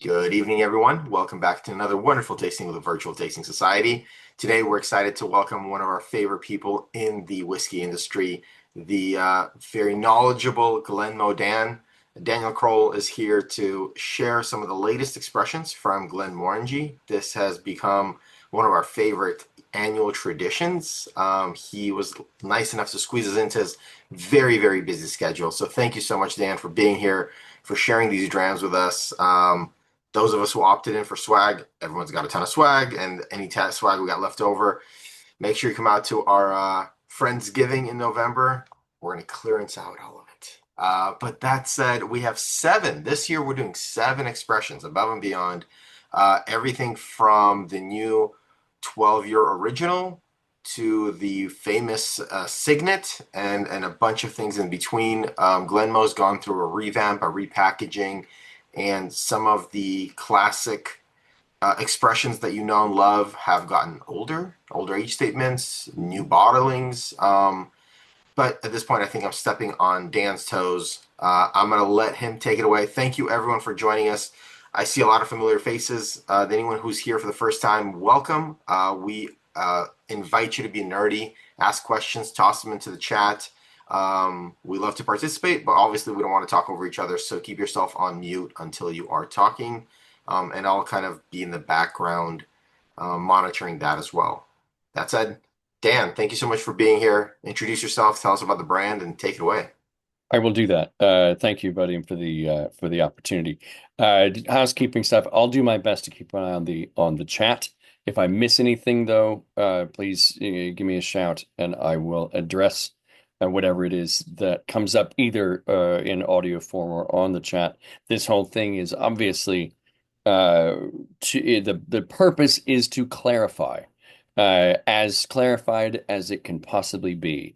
Good evening, everyone. Welcome back to another wonderful tasting with the Virtual Tasting Society. Today, we're excited to welcome one of our favorite people in the whiskey industry, the very knowledgeable Dan. Daniel Crowell is here to share some of the latest expressions from Glenmorangie. This has become one of our favorite annual traditions. He was nice enough to squeeze us into his very, very busy schedule. So thank you so much, Dan, for being here, for sharing these drams with us. Those of us who opted in for swag, everyone's got a ton of swag, and any swag we got left over, make sure you come out to our Friendsgiving in November. We're going to clearance out all of it. But that said, we have seven. This year, we're doing seven expressions above and beyond. Everything from the new 12-year original to the famous Signet and a bunch of things in between. Glenmo's gone through a revamp, a repackaging, and some of the classic expressions that you know and love have gotten older age statements, new bottlings. But at this point, I think I'm stepping on Dan's toes. I'm going to let him take it away. Thank you, everyone, for joining us. I see a lot of familiar faces. Anyone who's here for the first time, welcome. We invite you to be nerdy, ask questions, toss them into the chat. We love to participate, but obviously we don't want to talk over each other, so keep yourself on mute until you are talking, and I'll kind of be in the background monitoring that as well. That said, Dan, thank you so much for being here. Introduce yourself, tell us about the brand, and take it away. I will do that. Thank you, buddy, for the opportunity. Housekeeping stuff. I'll do my best to keep an eye on the chat. If I miss anything, though, please give me a shout, and I will address whatever it is that comes up either in audio form or on the chat. This whole thing is obviously the purpose is to clarify, as clarified as it can possibly be.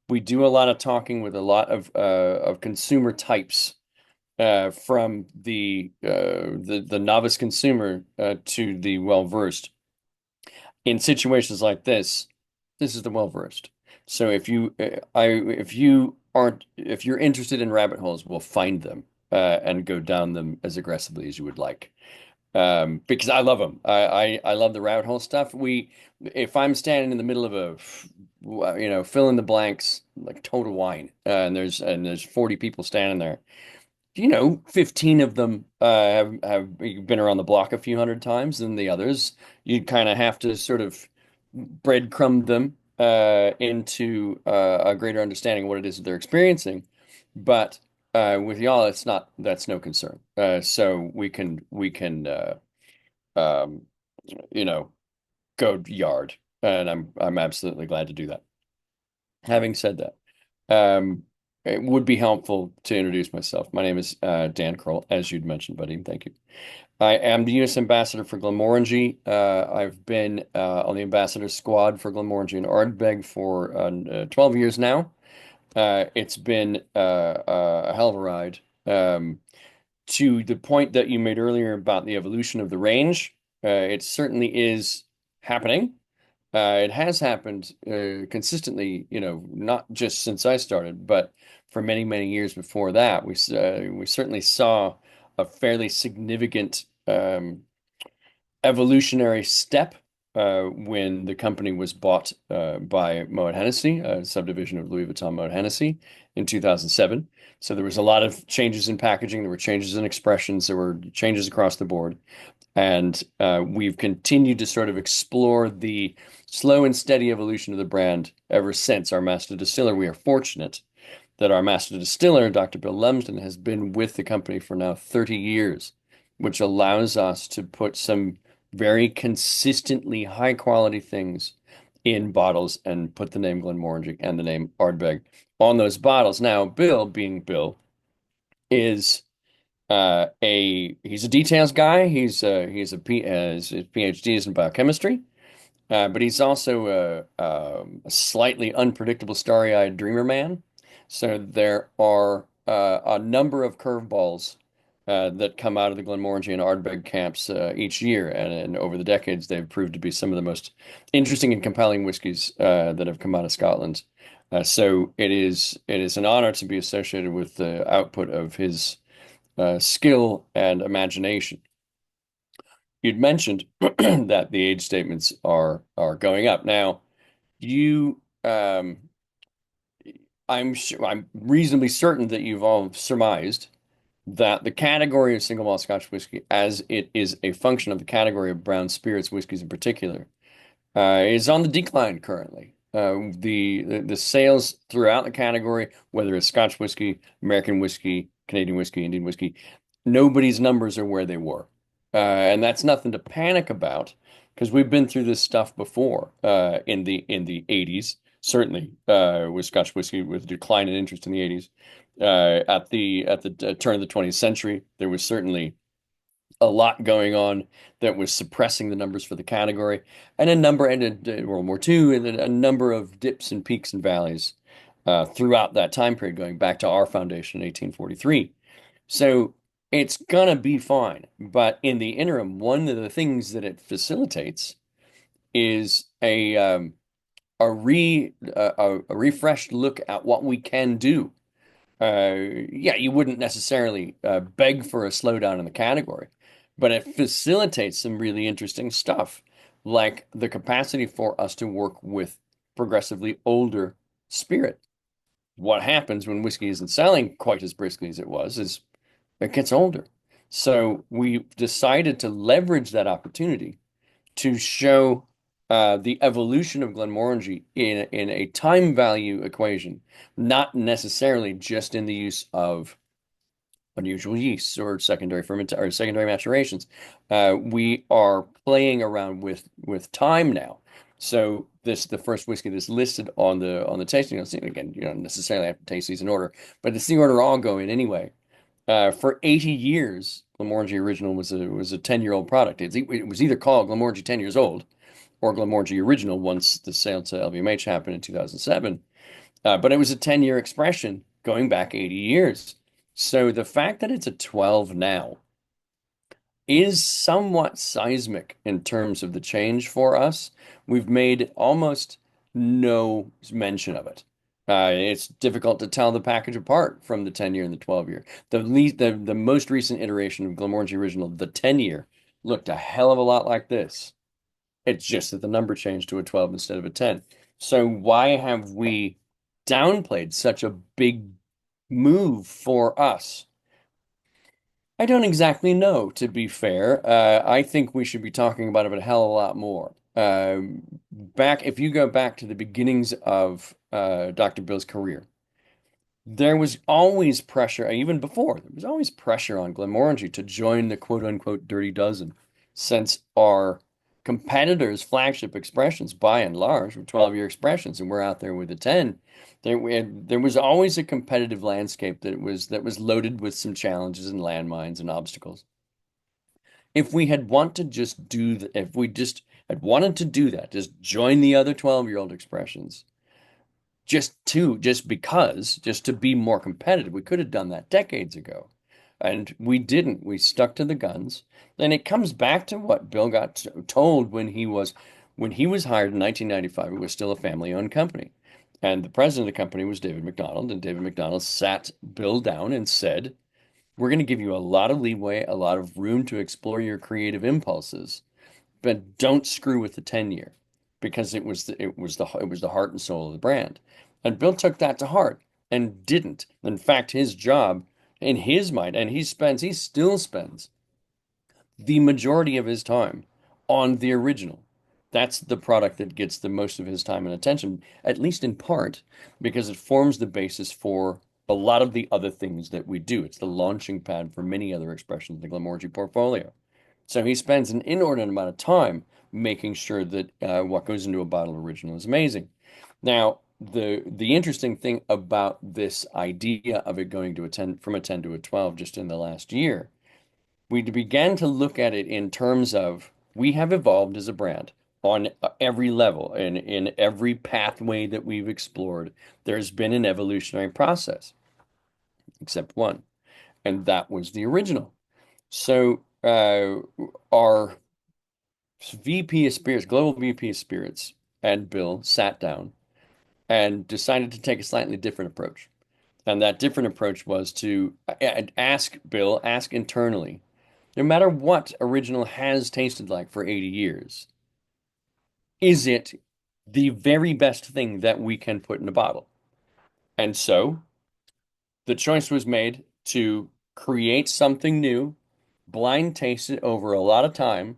We do a lot of talking with a lot of consumer types, from the novice consumer to the well-versed. In situations like this is the well-versed. So if you're interested in rabbit holes, we'll find them and go down them as aggressively as you would like. Because I love them. I love the rabbit hole stuff. If I'm standing in the middle of fill in the blanks, like Total Wine, and there's 40 people standing there. 15 of them have been around the block a few hundred times, and the others you kind of have to sort of breadcrumb them into a greater understanding of what it is that they're experiencing. But with y'all, that's no concern. So we can um, you know go yard, and I'm absolutely glad to do that. Having said that, it would be helpful to introduce myself. My name is Dan Crowell, as you'd mentioned, buddy. Thank you. I am the U.S. ambassador for Glenmorangie. I've been on the ambassador squad for Glenmorangie and Ardbeg for 12 years now. It's been a hell of a ride. To the point that you made earlier about the evolution of the range, it certainly is happening. It has happened consistently, not just since I started, but for many, many years before that. We certainly saw a fairly significant evolutionary step when the company was bought by Moët Hennessy, a subdivision of Louis Vuitton Moët Hennessy, in 2007. So there was a lot of changes in packaging, there were changes in expressions, there were changes across the board. And we've continued to sort of explore the slow and steady evolution of the brand ever since. Our master distiller, we are fortunate that our master distiller, Dr. Bill Lumsden, has been with the company for now 30 years, which allows us to put some very consistently high quality things in bottles and put the name Glenmorangie and the name Ardbeg on those bottles. Now, Bill, being Bill, is he's a details guy. His PhD is in biochemistry, but he's also a slightly unpredictable, starry-eyed dreamer man. So there are a number of curveballs that come out of the Glenmorangie and Ardbeg camps each year, and over the decades, they've proved to be some of the most interesting and compelling whiskies that have come out of Scotland. So it is an honor to be associated with the output of his skill and imagination. You'd mentioned that the age statements are going up. Now, you I'm reasonably certain that you've all surmised that the category of single malt Scotch whiskey, as it is a function of the category of brown spirits whiskeys in particular, is on the decline currently. The sales throughout the category, whether it's Scotch whiskey, American whiskey, Canadian whiskey, Indian whiskey, nobody's numbers are where they were, and that's nothing to panic about because we've been through this stuff before in the 80s, certainly with Scotch whiskey with a decline in interest in the 80s. At the turn of the 20th century, there was certainly a lot going on that was suppressing the numbers for the category, and a number ended World War II, and then a number of dips and peaks and valleys throughout that time period, going back to our foundation in 1843. So it's gonna be fine, but in the interim, one of the things that it facilitates is a refreshed look at what we can do. Yeah, you wouldn't necessarily beg for a slowdown in the category, but it facilitates some really interesting stuff, like the capacity for us to work with progressively older spirit. What happens when whiskey isn't selling quite as briskly as it was is it gets older. So we decided to leverage that opportunity to show the evolution of Glenmorangie in a time value equation, not necessarily just in the use of unusual yeasts or secondary ferment or secondary maturations. We are playing around with time now. So the first whiskey that's listed on the tasting notes. Again, you don't necessarily have to taste these in order, but it's the order I'll go in anyway. For 80 years, Glenmorangie Original was a 10-year-old product. It was either called Glenmorangie 10 years old or Glenmorangie Original once the sale to LVMH happened in 2007. But it was a 10-year expression going back 80 years. So the fact that it's a 12 now is somewhat seismic in terms of the change for us. We've made almost no mention of it. It's difficult to tell the package apart from the 10 year and the 12 year. The most recent iteration of Glenmorangie Original, the 10 year, looked a hell of a lot like this. It's just that the number changed to a 12 instead of a 10. So why have we downplayed such a big move for us? I don't exactly know, to be fair. I think we should be talking about it a hell of a lot more. If you go back to the beginnings of Dr. Bill's career, there was always pressure, even before, there was always pressure on Glenmorangie to join the quote unquote dirty dozen, since our competitors' flagship expressions, by and large, were 12-year expressions, and we're out there with a 10. There was always a competitive landscape that was loaded with some challenges and landmines and obstacles. If we just had wanted to do that, just join the other 12-year-old expressions, just to be more competitive. We could have done that decades ago. And we didn't. We stuck to the guns. And it comes back to what Bill got told when he was hired in 1995. It was still a family-owned company. And the president of the company was David McDonald. And David McDonald sat Bill down and said, "We're going to give you a lot of leeway, a lot of room to explore your creative impulses, but don't screw with the 10 year because it was the heart and soul of the brand." And Bill took that to heart and didn't. In fact, his job in his mind, and he still spends the majority of his time on the original. That's the product that gets the most of his time and attention, at least in part, because it forms the basis for a lot of the other things that we do. It's the launching pad for many other expressions in the Glenmorangie portfolio. So he spends an inordinate amount of time making sure that what goes into a bottle original is amazing. Now, the interesting thing about this idea of it going to a 10 from a 10 to a 12 just in the last year, we began to look at it in terms of we have evolved as a brand on every level and in every pathway that we've explored. There's been an evolutionary process, except one, and that was the original. So our VP of Spirits, global VP of Spirits, and Bill sat down and decided to take a slightly different approach. And that different approach was to ask Bill, ask internally, no matter what original has tasted like for 80 years, is it the very best thing that we can put in a bottle? And so the choice was made to create something new, blind taste it over a lot of time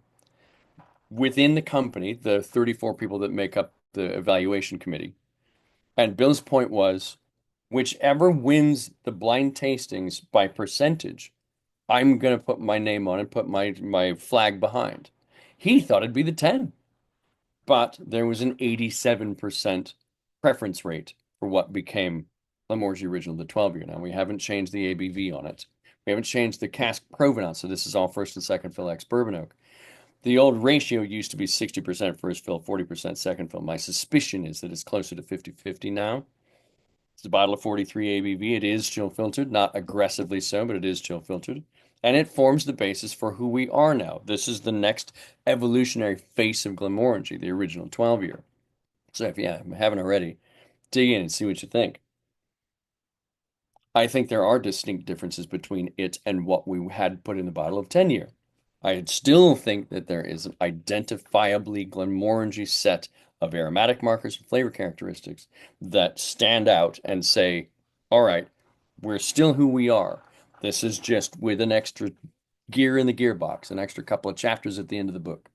within the company, the 34 people that make up the evaluation committee. And Bill's point was, whichever wins the blind tastings by percentage, I'm going to put my name on and put my flag behind. He thought it'd be the 10, but there was an 87% preference rate for what became Glenmorangie Original, the 12 year. Now, we haven't changed the ABV on it. We haven't changed the cask provenance, so this is all first and second fill ex bourbon oak. The old ratio used to be 60% first fill, 40% second fill. My suspicion is that it's closer to 50-50 now. It's a bottle of 43 ABV. It is chill filtered, not aggressively so, but it is chill filtered. And it forms the basis for who we are now. This is the next evolutionary face of Glenmorangie, the original 12 year. So if you haven't already, dig in and see what you think. I think there are distinct differences between it and what we had put in the bottle of 10 year. I still think that there is an identifiably Glenmorangie set of aromatic markers and flavor characteristics that stand out and say, all right, we're still who we are. This is just with an extra gear in the gearbox, an extra couple of chapters at the end of the book.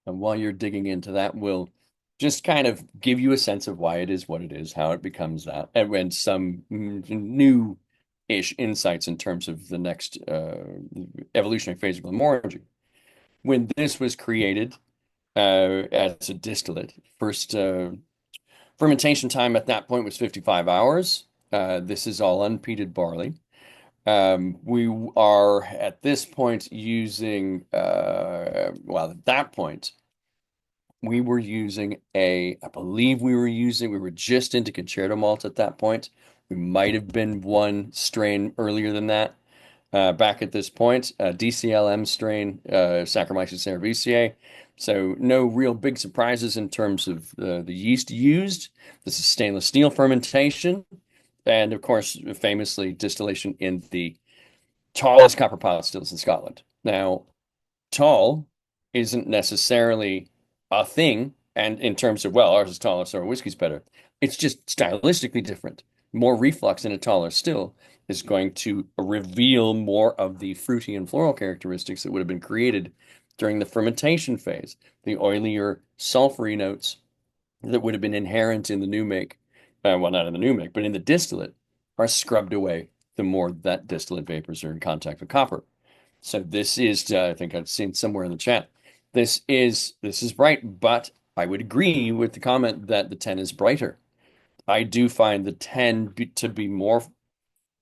And while you're digging into that, we'll just kind of give you a sense of why it is what it is, how it becomes that, and some new-ish insights in terms of the next evolutionary phase of Glenmorangie. When this was created as a distillate, first fermentation time at that point was 55 hours. This is all unpeated barley. We are at this point using, well, at that point, we were using I believe we were just into concerto malt at that point. We might have been one strain earlier than that. Back at this point, DCLM strain, Saccharomyces cerevisiae. So no real big surprises in terms of the yeast used. This is stainless steel fermentation. And of course, famously distillation in the tallest copper pilot stills in Scotland. Now, tall isn't necessarily a thing. And in terms of, well, ours is taller, so our whiskey's better. It's just stylistically different. More reflux in a taller still is going to reveal more of the fruity and floral characteristics that would have been created during the fermentation phase. The oilier, sulfury notes that would have been inherent in the new make, well, not in the new make, but in the distillate, are scrubbed away the more that distillate vapors are in contact with copper. So this is, I think I've seen somewhere in the chat. This is bright, but I would agree with the comment that the 10 is brighter. I do find the 10 to be more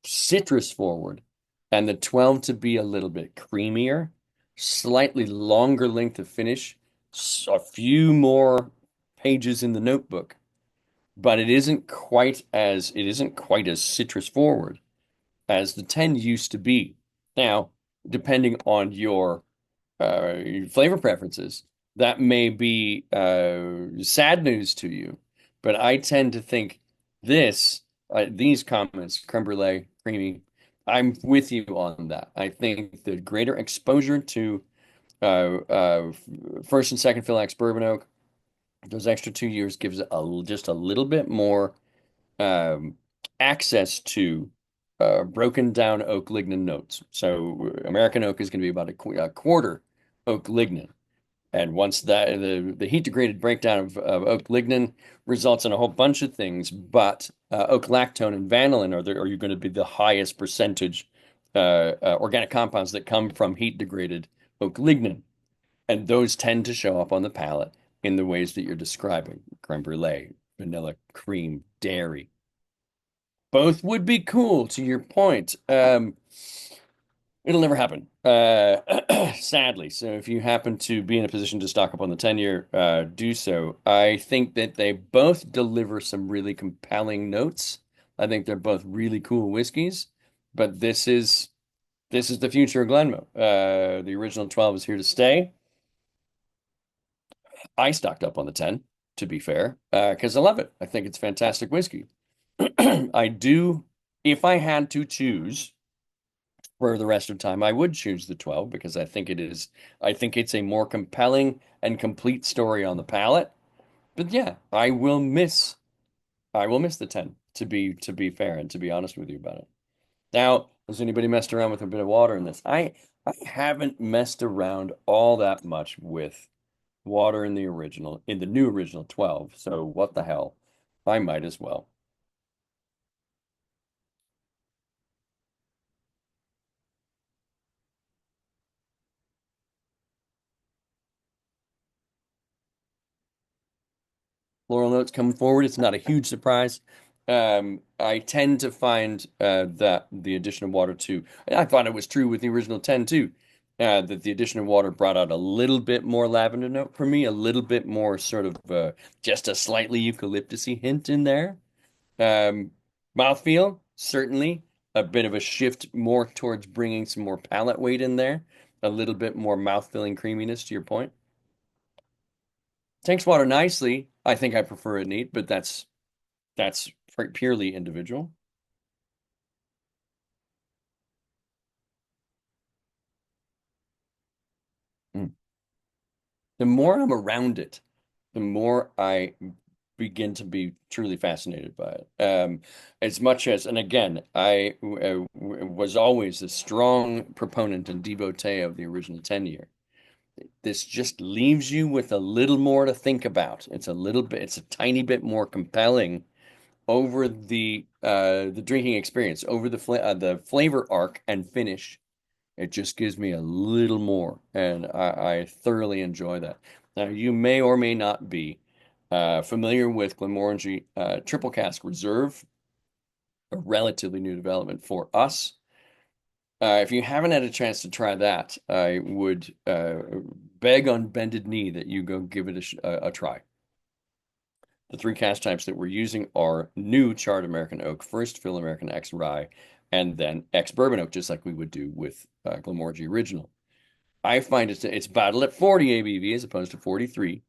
citrus forward and the 12 to be a little bit creamier, slightly longer length of finish, a few more pages in the notebook, but it isn't quite as citrus forward as the 10 used to be. Now, depending on your flavor preferences, that may be sad news to you, but I tend to think these comments, creme brulee, creamy, I'm with you on that. I think the greater exposure to first and second fill ex bourbon oak, those extra 2 years gives just a little bit more um, access to broken down oak lignin notes. So American oak is going to be about a quarter oak lignin. And once the heat degraded breakdown of oak lignin results in a whole bunch of things, but oak lactone and vanillin are going to be the highest percentage organic compounds that come from heat degraded oak lignin. And those tend to show up on the palate in the ways that you're describing: creme brulee, vanilla, cream, dairy. Both would be cool, to your point. It'll never happen, sadly. So if you happen to be in a position to stock up on the 10 year, do so. I think that they both deliver some really compelling notes. I think they're both really cool whiskeys, but this is the future of Glenmoe. The original 12 is here to stay. I stocked up on the 10, to be fair, because I love it. I think it's fantastic whiskey. I do, if I had to choose for the rest of time, I would choose the 12 because I think it's a more compelling and complete story on the palate. But yeah, I will miss the 10 to be fair and to be honest with you about it. Now, has anybody messed around with a bit of water in this? I haven't messed around all that much with water in the new original 12. So what the hell? I might as well. Floral notes coming forward. It's not a huge surprise. I tend to find that the addition of water too, and I thought it was true with the original 10 too, that the addition of water brought out a little bit more lavender note for me, a little bit more sort of just a slightly eucalyptusy hint in there. Um, Mouthfeel, certainly a bit of a shift more towards bringing some more palate weight in there, a little bit more mouth-filling creaminess to your point. Tanks water nicely. I think I prefer it neat, but that's purely individual. Mm. The more I'm around it, the more I begin to be truly fascinated by it. As much as, and again, was always a strong proponent and devotee of the original 10 year. This just leaves you with a little more to think about. It's a tiny bit more compelling over the drinking experience, over the flavor arc and finish. It just gives me a little more, and I thoroughly enjoy that. Now, you may or may not be familiar with Glenmorangie Triple Cask Reserve, a relatively new development for us. If you haven't had a chance to try that, I would beg on bended knee that you go give it a try. The three cask types that we're using are new charred American oak, first fill American X rye, and then X bourbon oak, just like we would do with Glenmorangie Original. I find it's bottled at 40 ABV as opposed to 43,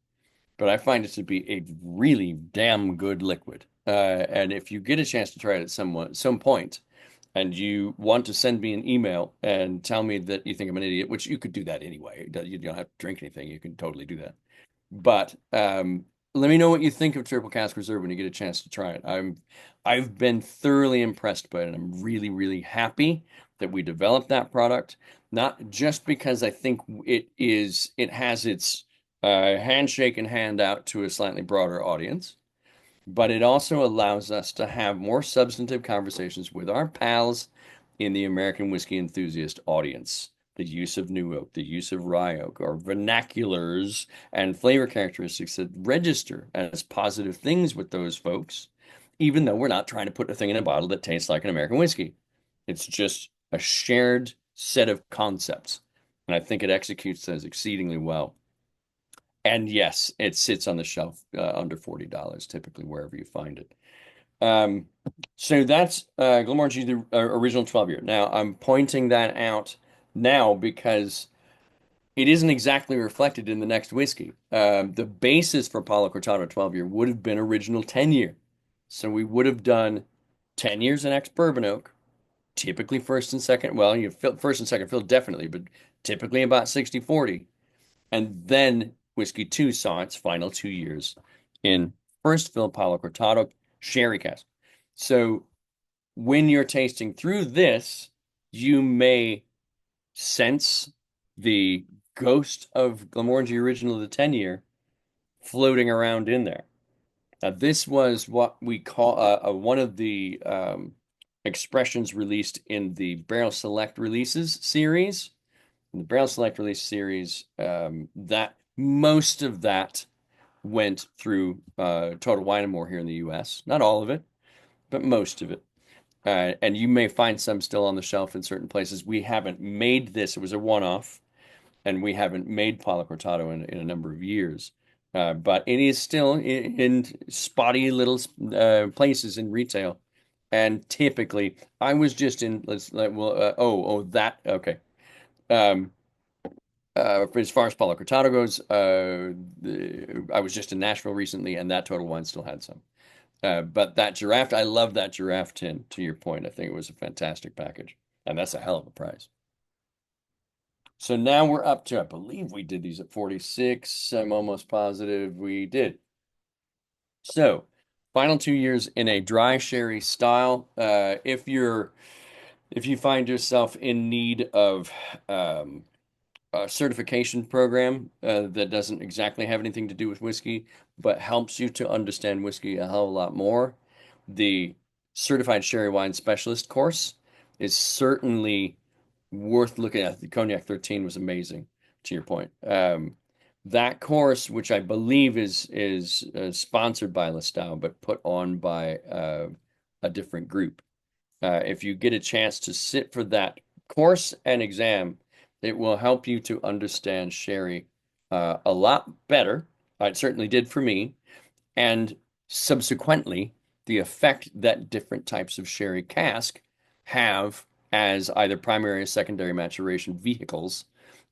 but I find it to be a really damn good liquid. And if you get a chance to try it at some point, and you want to send me an email and tell me that you think I'm an idiot, which you could do that anyway. You don't have to drink anything. You can totally do that. But let me know what you think of Triple Cask Reserve when you get a chance to try it. I've been thoroughly impressed by it, and I'm really, really happy that we developed that product. Not just because I think it has its handshake and hand out to a slightly broader audience, but it also allows us to have more substantive conversations with our pals in the American whiskey enthusiast audience. The use of new oak, the use of rye oak, or vernaculars and flavor characteristics that register as positive things with those folks, even though we're not trying to put a thing in a bottle that tastes like an American whiskey. It's just a shared set of concepts. And I think it executes those exceedingly well. And yes, it sits on the shelf under $40, typically wherever you find it. Um, so that's Glenmorangie, the original 12 year. Now I'm pointing that out now because it isn't exactly reflected in the next whiskey. The basis for Palo Cortado 12 year would have been original 10 year. So we would have done 10 years in ex bourbon oak, typically first and second. Well, you first and second fill definitely, but typically about 60-40. And then whiskey two saw its final 2 years in first fill Palo Cortado sherry cask. So when you're tasting through this, you may sense the ghost of Glenmorangie Original, the 10 year, floating around in there. Now, this was what we call one of the expressions released in the Barrel Select Releases series. In the Barrel Select Release series, that most of that went through Total Wine and More here in the US. Not all of it, but most of it. And you may find some still on the shelf in certain places. We haven't made this. It was a one-off, and we haven't made Palo Cortado in a number of years. But it is still in spotty little places in retail. And typically, I was just in, let's, well, that, okay. Um, As far as Paulo Cortado goes, I was just in Nashville recently, and that Total Wine still had some. But that giraffe, I love that giraffe tin. To your point, I think it was a fantastic package, and that's a hell of a price. So now we're up to, I believe we did these at 46. I'm almost positive we did. So, final 2 years in a dry sherry style. If you find yourself in need of um, a certification program that doesn't exactly have anything to do with whiskey, but helps you to understand whiskey a hell of a lot more, the Certified Sherry Wine Specialist course is certainly worth looking at. The Cognac 13 was amazing, to your point. That course, which I believe is sponsored by Lestau, but put on by a different group. If you get a chance to sit for that course and exam, it will help you to understand sherry a lot better. It certainly did for me, and subsequently, the effect that different types of sherry cask have as either primary or secondary maturation vehicles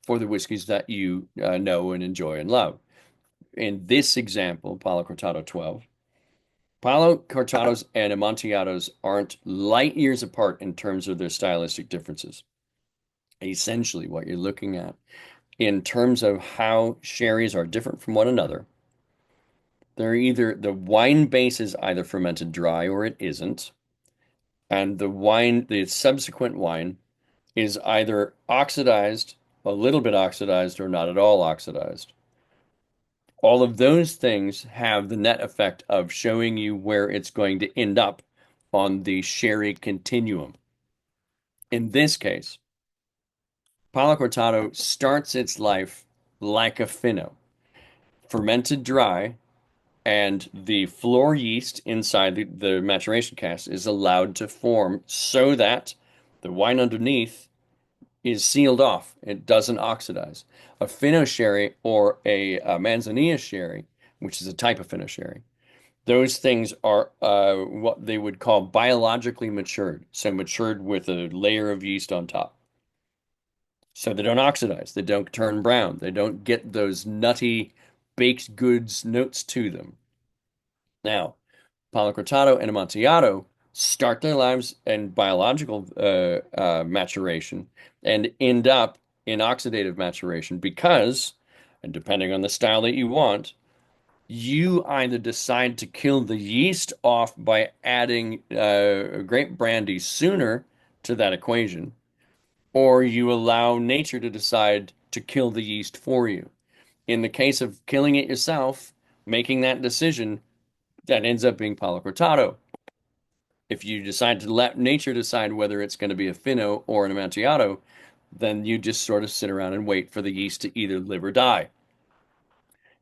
for the whiskeys that you know and enjoy and love. In this example, Palo Cortado 12, Palo Cortados and Amontillados aren't light years apart in terms of their stylistic differences. Essentially, what you're looking at in terms of how sherries are different from one another, they're either the wine base is either fermented dry or it isn't, and the subsequent wine is either oxidized, a little bit oxidized, or not at all oxidized. All of those things have the net effect of showing you where it's going to end up on the sherry continuum. In this case, Palo Cortado starts its life like a Fino, fermented dry, and the floor yeast inside the maturation cask is allowed to form so that the wine underneath is sealed off. It doesn't oxidize. A Fino sherry or a Manzanilla sherry, which is a type of Fino sherry, those things are what they would call biologically matured. So matured with a layer of yeast on top. So they don't oxidize. They don't turn brown. They don't get those nutty baked goods notes to them. Now, Palo Cortado and Amontillado start their lives in biological maturation and end up in oxidative maturation because, and depending on the style that you want, you either decide to kill the yeast off by adding grape brandy sooner to that equation, or you allow nature to decide to kill the yeast for you. In the case of killing it yourself, making that decision, that ends up being Palo Cortado. If you decide to let nature decide whether it's going to be a Fino or an Amontillado, then you just sort of sit around and wait for the yeast to either live or die.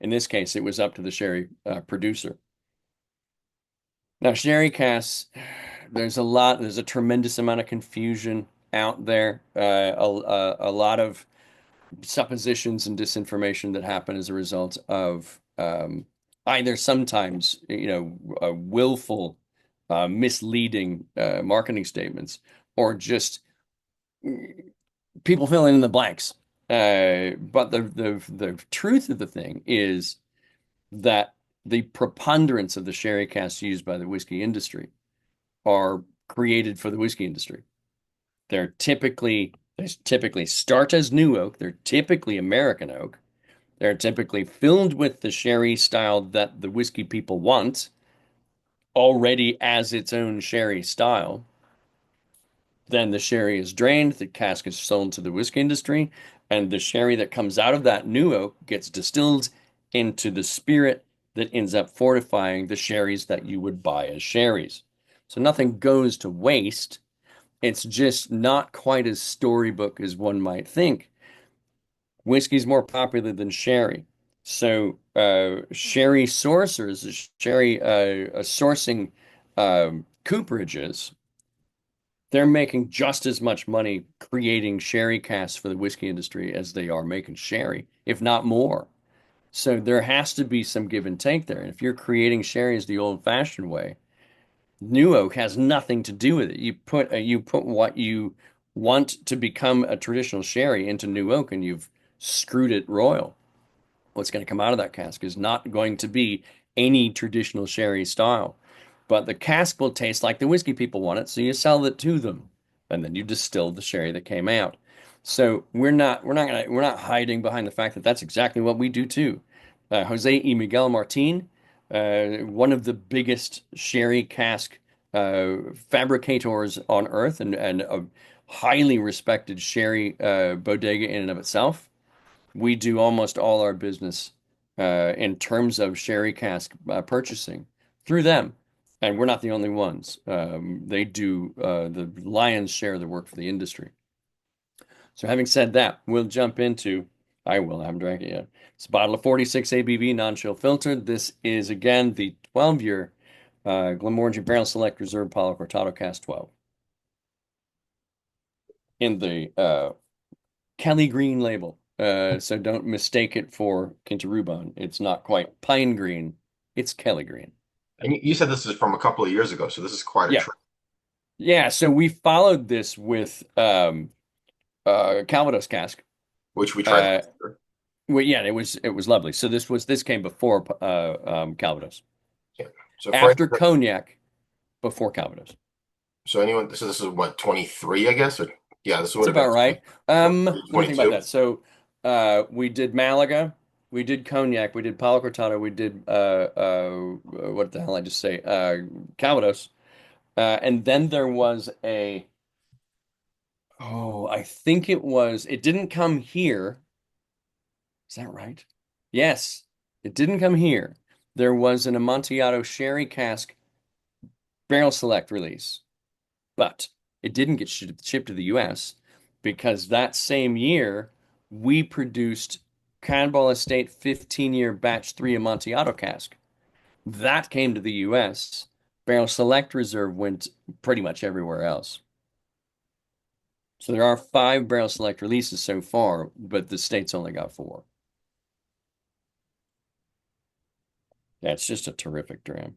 In this case, it was up to the sherry producer. Now, sherry casks, there's a tremendous amount of confusion out there, a lot of suppositions and disinformation that happen as a result of either sometimes, willful, misleading marketing statements, or just people filling in the blanks. But the truth of the thing is that the preponderance of the sherry casks used by the whiskey industry are created for the whiskey industry. They typically start as new oak. They're typically American oak. They're typically filled with the sherry style that the whiskey people want already as its own sherry style. Then the sherry is drained, the cask is sold to the whiskey industry, and the sherry that comes out of that new oak gets distilled into the spirit that ends up fortifying the sherries that you would buy as sherries. So nothing goes to waste. It's just not quite as storybook as one might think. Whiskey's more popular than sherry. So sherry sourcers, sherry sourcing cooperages, they're making just as much money creating sherry casks for the whiskey industry as they are making sherry, if not more. So there has to be some give and take there. And if you're creating sherries the old-fashioned way, new oak has nothing to do with it. You put what you want to become a traditional sherry into new oak, and screwed it royal. What's going to come out of that cask is not going to be any traditional sherry style, but the cask will taste like the whiskey people want it, so you sell it to them, and then you distill the sherry that came out. So we're not hiding behind the fact that that's exactly what we do too. Jose y Miguel Martin, one of the biggest sherry cask fabricators on earth, and a highly respected sherry bodega in and of itself. We do almost all our business in terms of sherry cask purchasing through them. And we're not the only ones. They do the lion's share of the work for the industry. So having said that, we'll jump into, I will, I haven't drank it yet. It's a bottle of 46 ABV non-chill filtered. This is, again, the 12-year Glenmorangie Barrel Select Reserve Palo Cortado Cast 12 in the Kelly Green label. So don't mistake it for Quinta. It's not quite pine green. It's Kelly Green. And you said this is from a couple of years ago, so this is quite a Yeah. trip, Yeah. So we followed this with Calvados cask. which we tried Uh last year. well, yeah, it was lovely. So this came before Calvados. Yeah. So for After cognac, before Calvados. so anyone, so this is what, 23, I guess, or yeah, this would It's have been about right. 23, Let me think about 22. that. So we did Malaga, we did cognac, we did Palo Cortado, we did what the hell I just say? Calvados. And then there was I think it didn't come here. Is that right? Yes, it didn't come here. There was an Amontillado sherry cask barrel select release, but it didn't get shipped to the US because that same year we produced Cannonball Estate 15-year batch 3 Amontillado cask. That came to the US. Barrel Select Reserve went pretty much everywhere else. So there are 5 Barrel Select releases so far, but the state's only got 4. Yeah, it's just a terrific dram.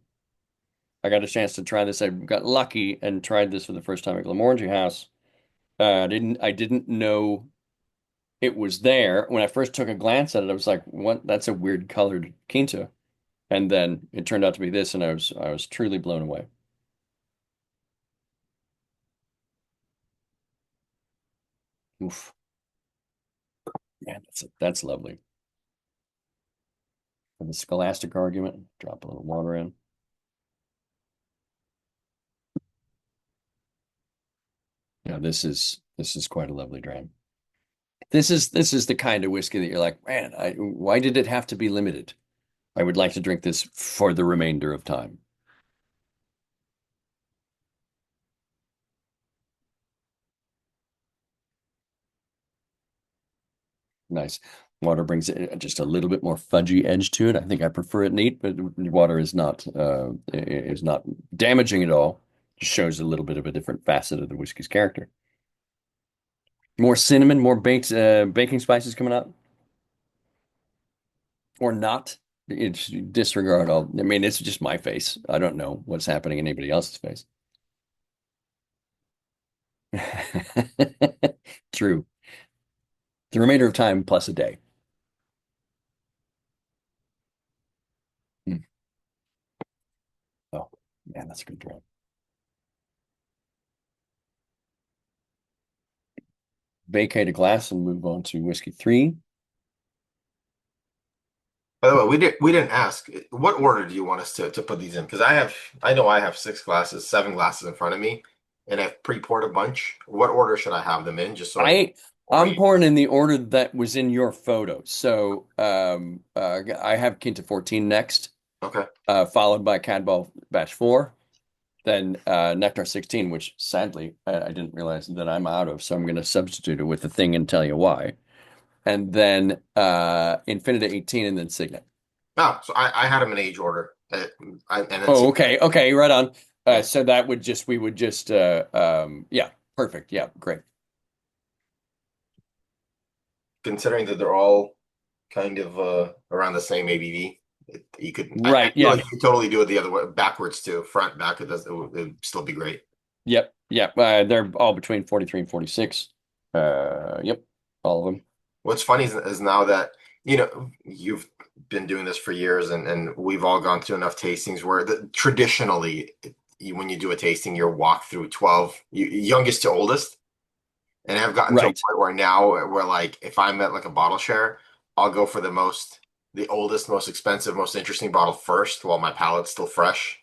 I got a chance to try this. I got lucky and tried this for the first time at Glenmorangie House. I didn't know it was there. When I first took a glance at it, I was like, "What? That's a weird colored Quinta." And then it turned out to be this, and I was truly blown away. Oof. Man, that's lovely. For the scholastic argument, drop a little water in. Yeah, this is quite a lovely dram. This is the kind of whiskey that you're like, man, why did it have to be limited? I would like to drink this for the remainder of time. Nice. Water brings it just a little bit more fudgy edge to it. I think I prefer it neat, but water is not damaging at all. Just shows a little bit of a different facet of the whiskey's character. More cinnamon, more baked baking spices coming out, or not. It's disregard all. I mean, it's just my face. I don't know what's happening in anybody else's face. True. The remainder of time plus a day. Hmm. Oh, man, that's a good drink. Vacate a glass and move on to whiskey 3. By the way, we didn't ask what order do you want us to put these in? Because I know I have 6 glasses, 7 glasses in front of me, and I've pre-poured a bunch. What order should I have them in, just so I can I I'm orient? pouring in the order that was in your photo. So I have Quinta 14 next, Okay. followed by Cadball Batch 4, then Nectar 16, which sadly I didn't realize that I'm out of, so I'm going to substitute it with the thing and tell you why. And then Infinita 18, and then Signet. Oh, so I had them in age order, and then Oh, see. okay, okay, right on. Yeah. So we would just yeah, perfect. Yeah, great. Considering that they're all kind of around the same ABV, you could I Right, feel yeah. like you could totally do it the other way, backwards too, front, back. It would still be great. Yep, yep. They're all between 43 and 46. Yep, all of them. What's funny is now that you've been doing this for years, and we've all gone through enough tastings where traditionally, when you do a tasting, you're walk through 12, youngest to oldest. And I've gotten to a Right. point where now where like if I'm at like a bottle share, I'll go for the oldest, most expensive, most interesting bottle first while my palate's still fresh,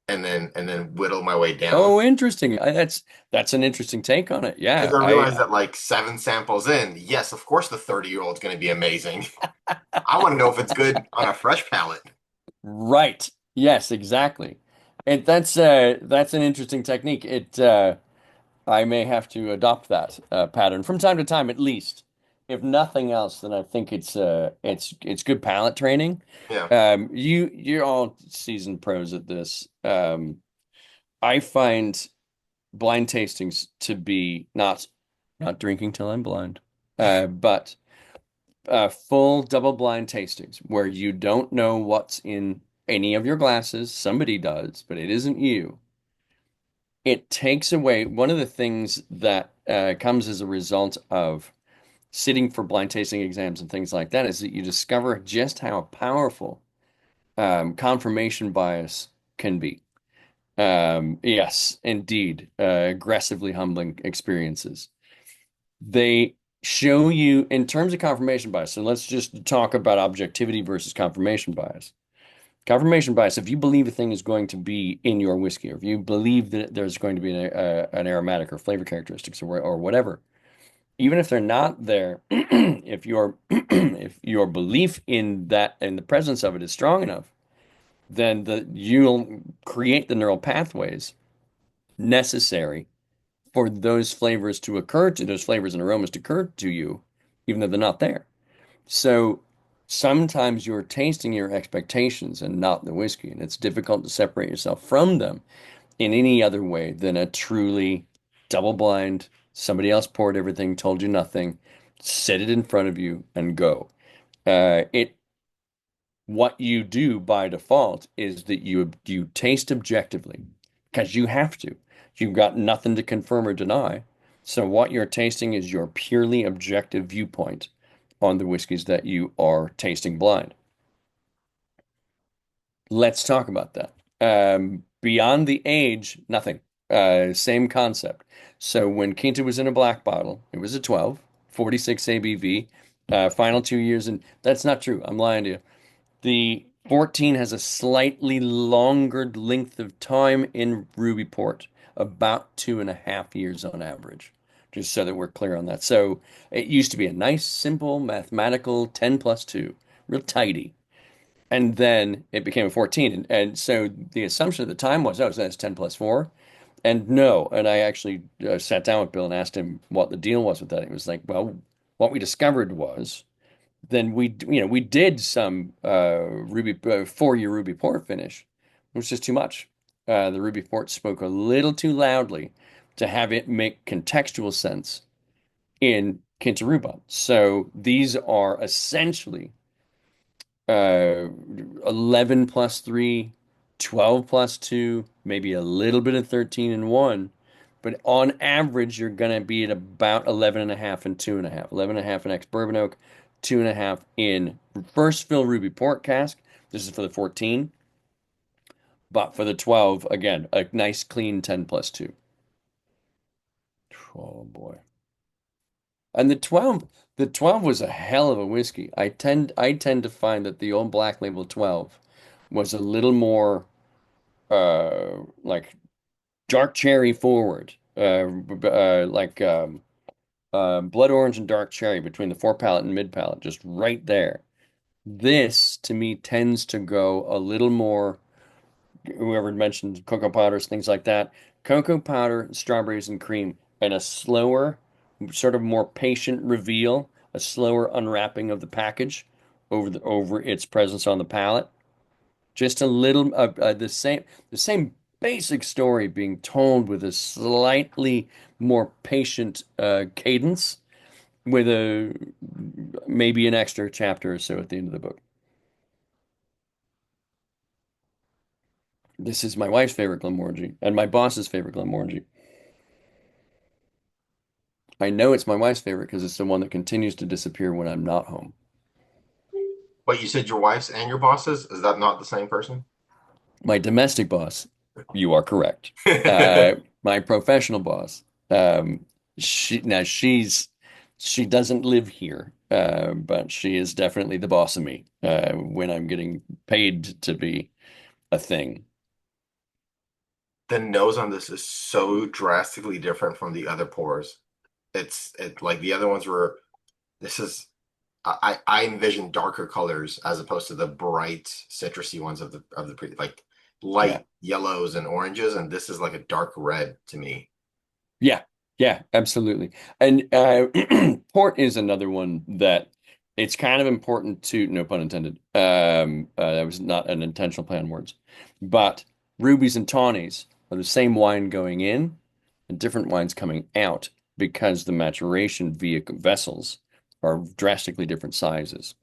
and then whittle my way down. Oh, interesting. That's an interesting take on it. Because Yeah, I realized that like seven samples in, yes, of course the 30-year-old's going to be amazing. I want to know if it's good on a fresh palate. right. Yes, exactly. And that's an interesting technique. It I may have to adopt that pattern from time to time at least. If nothing else, then I think it's good palate training. Yeah. You're all seasoned pros at this. I find blind tastings to be not drinking till I'm blind, but full double blind tastings where you don't know what's in any of your glasses. Somebody does, but it isn't you. It takes away one of the things that comes as a result of sitting for blind tasting exams and things like that is that you discover just how powerful confirmation bias can be. Yes, indeed, aggressively humbling experiences. They show you in terms of confirmation bias. So let's just talk about objectivity versus confirmation bias. Confirmation bias, if you believe a thing is going to be in your whiskey, or if you believe that there's going to be an aromatic or flavor characteristics or whatever, even if they're not there, if your if your belief in that and the presence of it is strong enough, then you'll create the neural pathways necessary for those flavors to occur to those flavors and aromas to occur to you, even though they're not there. So sometimes you're tasting your expectations and not the whiskey, and it's difficult to separate yourself from them in any other way than a truly double blind, somebody else poured everything, told you nothing, set it in front of you and go. It What you do by default is that you taste objectively because you have to. You've got nothing to confirm or deny. So what you're tasting is your purely objective viewpoint on the whiskeys that you are tasting blind. Let's talk about that. Beyond the age, nothing. Same concept. So when Quinta was in a black bottle, it was a 12, 46 ABV, final 2 years, and that's not true. I'm lying to you. The 14 has a slightly longer length of time in Ruby Port, about 2.5 years on average, just so that we're clear on that. So it used to be a nice, simple, mathematical 10 plus 2, real tidy. And then it became a 14. And so the assumption at the time was, oh, so that's 10 plus 4. And no. And I actually sat down with Bill and asked him what the deal was with that. He was like, well, what we discovered was then we did some Ruby 4-year Ruby Port finish. It was just too much. The Ruby Port spoke a little too loudly to have it make contextual sense in Kintaruba. So these are essentially uh, 11 plus 3, 12 plus 2, maybe a little bit of 13 and 1. But on average, you're going to be at about 11 and a half and 2.5. 11 and a half in ex-bourbon oak, 2.5 in first fill ruby port cask. This is for the 14. But for the 12, again, a nice clean 10 plus 2. Oh boy. And the 12 was a hell of a whiskey. I tend to find that the old Black Label 12 was a little more like dark cherry forward, like blood orange and dark cherry between the fore palate and mid palate, just right there. This to me tends to go a little more. Whoever mentioned cocoa powders, things like that. Cocoa powder, strawberries, and cream, and a slower, sort of more patient reveal, a slower unwrapping of the package over its presence on the palate. Just a little the same basic story being told with a slightly more patient cadence, with a maybe an extra chapter or so at the end of the book. This is my wife's favorite Glenmorangie and my boss's favorite Glenmorangie. I know it's my wife's favorite because it's the one that continues to disappear when I'm not home. But you said your wife's and your boss's? Is that not the same person? My domestic boss, you are correct. My professional boss, she doesn't live here, but she is definitely the boss of me when I'm getting paid to be a thing. The nose on this is so drastically different from the other pours. It like the other ones were. This is I envision darker colors as opposed to the bright citrusy ones of the pre like Yeah. light yellows and oranges, and this is like a dark red to me. Yeah, yeah, absolutely. And port is another one that it's kind of important to, no pun intended. That was not an intentional play on words. But rubies and tawnies are the same wine going in and different wines coming out because the maturation via vessels are drastically different sizes.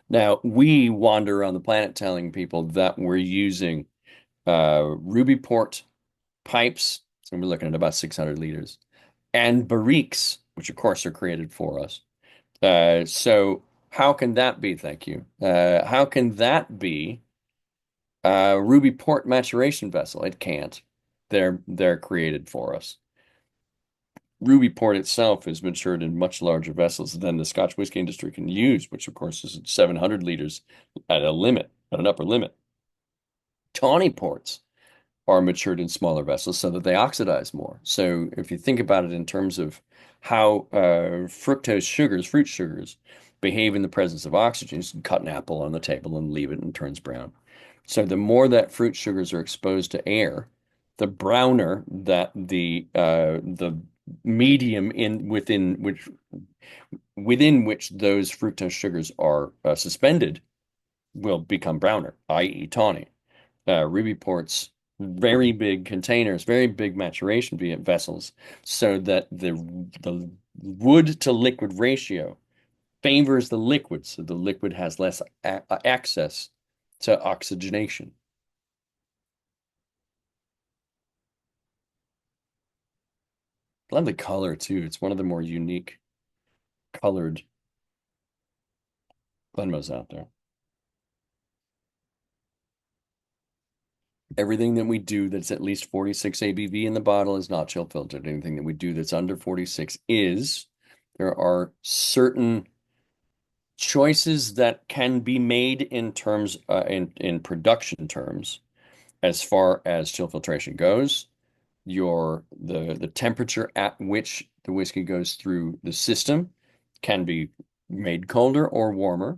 Now, we wander around the planet telling people that we're using ruby port pipes. So we're looking at about 600 liters and barriques, which of course are created for us. So how can that be? Thank you. How can that be a ruby port maturation vessel? It can't. They're created for us. Ruby port itself is matured in much larger vessels than the Scotch whiskey industry can use, which of course is 700 liters at a limit, at an upper limit. Tawny ports are matured in smaller vessels so that they oxidize more. So if you think about it in terms of how fructose sugars, fruit sugars, behave in the presence of oxygen, you can cut an apple on the table and leave it and it turns brown. So the more that fruit sugars are exposed to air, the browner that the medium in within which those fructose sugars are suspended will become browner, i.e., tawny. Ruby ports very big containers, very big maturation vessels, so that the wood to liquid ratio favors the liquid, so the liquid has less access to oxygenation. I love the color too. It's one of the more unique colored Glenmos out there. Everything that we do that's at least 46 ABV in the bottle is not chill filtered. Anything that we do that's under 46 is. There are certain choices that can be made in terms in production terms as far as chill filtration goes. The temperature at which the whiskey goes through the system can be made colder or warmer.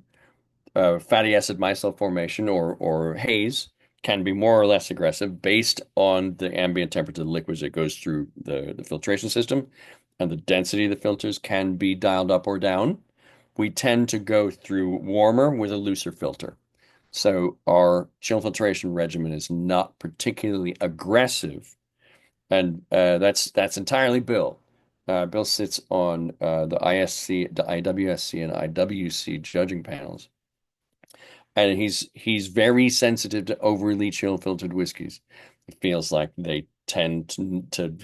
Fatty acid micelle formation or haze can be more or less aggressive based on the ambient temperature of the liquids that goes through the filtration system, and the density of the filters can be dialed up or down. We tend to go through warmer with a looser filter. So our chill filtration regimen is not particularly aggressive, and that's entirely Bill. Bill sits on the ISC, the IWSC, and IWC judging panels, and he's very sensitive to overly chill filtered whiskeys. It feels like they tend to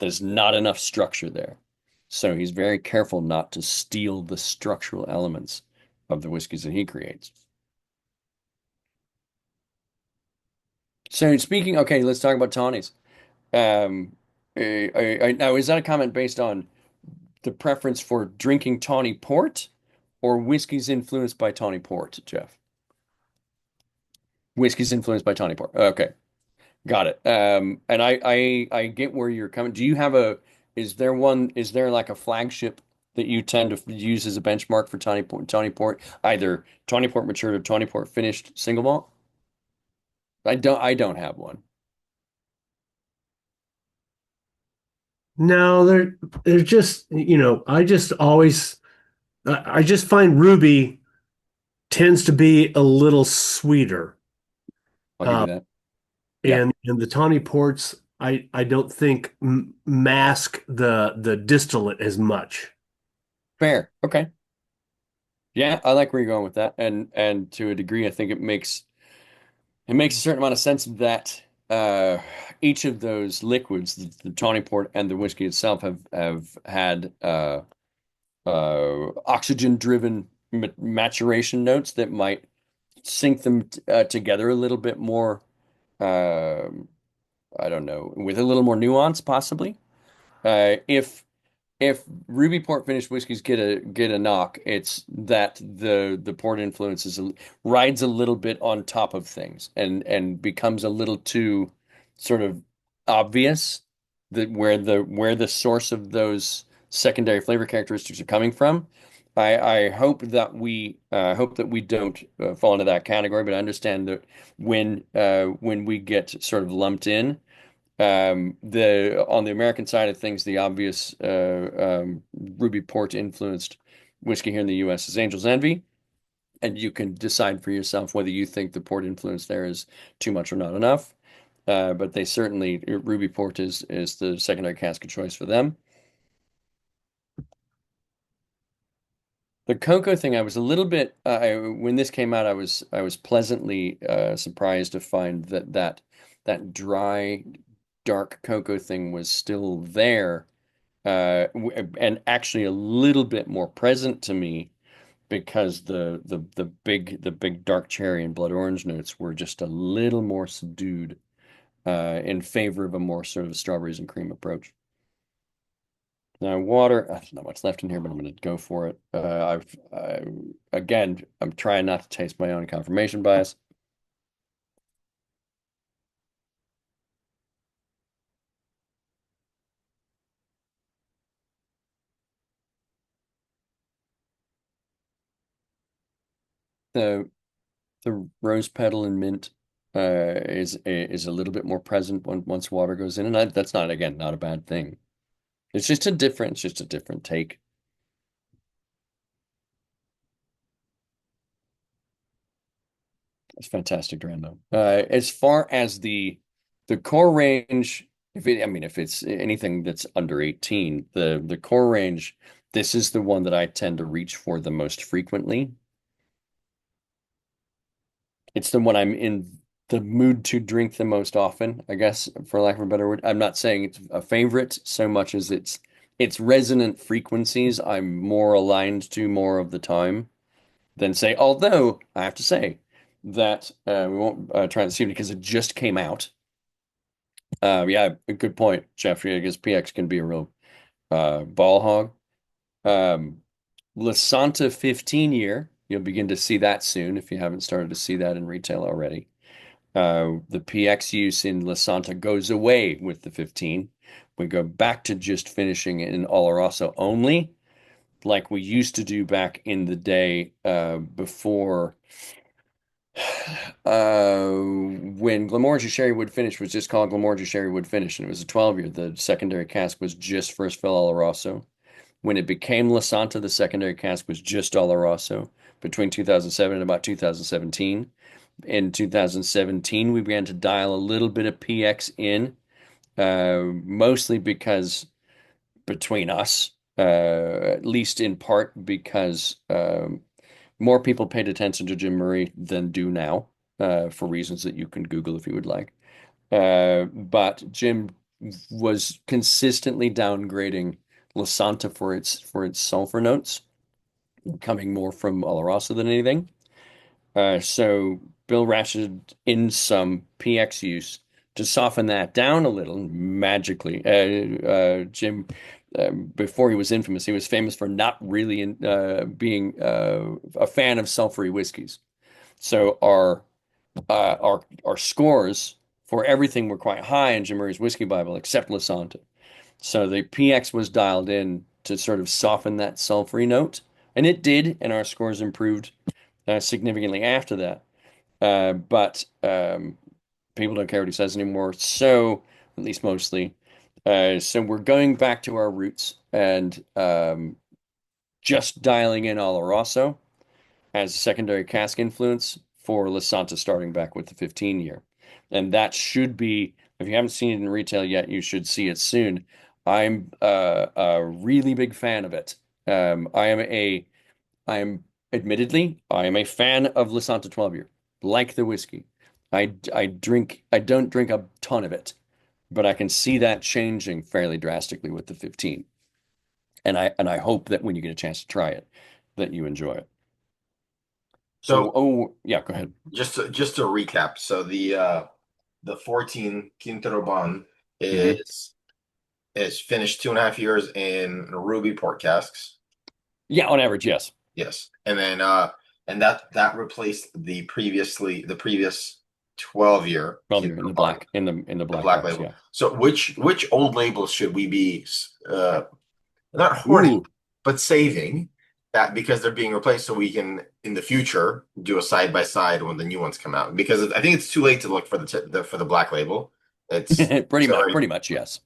there's not enough structure there. So he's very careful not to steal the structural elements of the whiskeys that he creates. So speaking, okay, let's talk about tawnies. Now, is that a comment based on the preference for drinking tawny port or whiskeys influenced by tawny port, Jeff? Whiskey's influenced by tawny port. Okay. Got it. And I get where you're coming. Do you have is there like a flagship that you tend to use as a benchmark for Tawny Port, either Tawny Port matured or Tawny Port finished single malt? I don't have one. No, they're just, I just always, I just find Ruby tends to be a little sweeter. I'll give Uh, you that. Yeah. and the tawny ports, I don't think mask the distillate as much. Fair. Okay. Yeah, I like where you're going with that. And to a degree, I think it makes a certain amount of sense that uh, each of those liquids, the tawny port and the whiskey itself, have had oxygen-driven maturation notes that might sync them together a little bit more. Um I don't know, with a little more nuance, possibly. If ruby port finished whiskeys get a knock, it's that the port influence rides a little bit on top of things and becomes a little too sort of obvious that where the source of those secondary flavor characteristics are coming from. I hope that we don't fall into that category, but I understand that when we get sort of lumped in. The on the American side of things, the obvious ruby port influenced whiskey here in the U.S. is Angel's Envy, and you can decide for yourself whether you think the port influence there is too much or not enough. But they certainly ruby port is the secondary cask of choice for them. The cocoa thing, I was a little bit when this came out, I was pleasantly surprised to find that dry, dark cocoa thing was still there, and actually a little bit more present to me because the big dark cherry and blood orange notes were just a little more subdued in favor of a more sort of strawberries and cream approach. Now, water, there's not much left in here, but I'm going to go for it. Again, I'm trying not to taste my own confirmation bias. The the rose petal and mint is a little bit more present once water goes in, and that's not again not a bad thing. It's just a different take. It's fantastic, Durando. As far as the core range, if it's anything that's under 18, the core range, this is the one that I tend to reach for the most frequently. It's the one I'm in the mood to drink the most often, I guess, for lack of a better word. I'm not saying it's a favorite so much as it's resonant frequencies I'm more aligned to more of the time than say, although I have to say that we won't try this evening because it just came out. Yeah, a good point, Jeffrey. I guess PX can be a real ball hog. Um, Lasanta 15 year, you'll begin to see that soon if you haven't started to see that in retail already. The PX use in Lasanta goes away with the 15. We go back to just finishing it in Oloroso only, like we used to do back in the day before when Glenmorangie Sherry Wood Finish was just called Glenmorangie Sherry Wood Finish, and it was a 12 year. The secondary cask was just first fill Oloroso. When it became Lasanta, the secondary cask was just Oloroso between 2007 and about 2017. In 2017, we began to dial a little bit of PX in, mostly because between us, at least in part because more people paid attention to Jim Murray than do now, for reasons that you can Google if you would like. But Jim was consistently downgrading Lasanta for its sulfur notes, coming more from Oloroso than anything. So Bill ratcheted in some PX use to soften that down a little magically. Jim, before he was infamous, he was famous for not really being a fan of sulfury whiskeys. So our scores for everything were quite high in Jim Murray's Whiskey Bible, except Lasanta. So the PX was dialed in to sort of soften that sulfury note, and it did, and our scores improved significantly after that. But people don't care what he says anymore. So, at least mostly. So we're going back to our roots and just dialing in Oloroso as a secondary cask influence for Lasanta starting back with the 15 year. And that should be, if you haven't seen it in retail yet, you should see it soon. I'm a really big fan of it. I am admittedly, I am a fan of Lasanta 12 year, like the whiskey. I don't drink a ton of it, but I can see that changing fairly drastically with the 15. And I hope that when you get a chance to try it, that you enjoy it. So, So oh yeah, go ahead. just to recap, so the 14 Quinteroban Hmm. is finished 2.5 years in ruby port casks. Yeah, on average, yes. Yes. And that replaced the previous 12-year 12 year in the Quinteroban, black in the the black black box, label. yeah. So which old labels should we be not hoarding, Ooh. but saving that because they're being replaced so we can in the future do a side by side when the new ones come out? Because I think it's too late to look for for the black label. Pretty It's much, already pretty much, yes.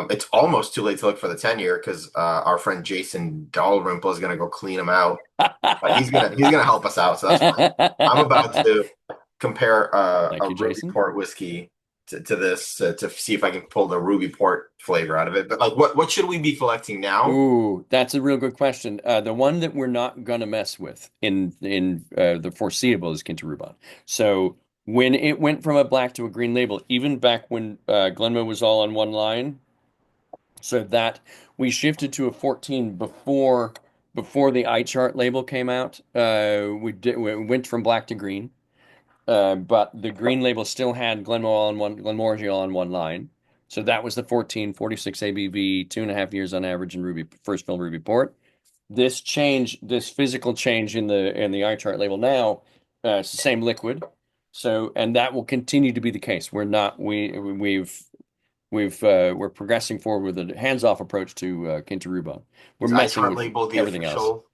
it's almost too late to look for the 10-year because our friend Jason Dalrymple is gonna go clean them out. But he's gonna help us out, so that's fine. I'm about to compare Thank a you, Ruby Jason. Port whiskey to this to see if I can pull the Ruby Port flavor out of it. But like, what should we be collecting now? Ooh, that's a real good question. The one that we're not gonna mess with in the foreseeable is Kintaruban. So when it went from a black to a green label, even back when Glenmo was all on one line, so that we shifted to a 14 before the eye chart label came out. We went from black to green. But the green label still had Glenmorangie all on one line. So that was the 1446 ABV, 2.5 years on average in Ruby first fill Ruby port. This physical change in the eye chart label now, it's the same liquid. So and that will continue to be the case. We're progressing forward with a hands-off approach to Kintaruba. We're Is messing iChart with Label the everything else. official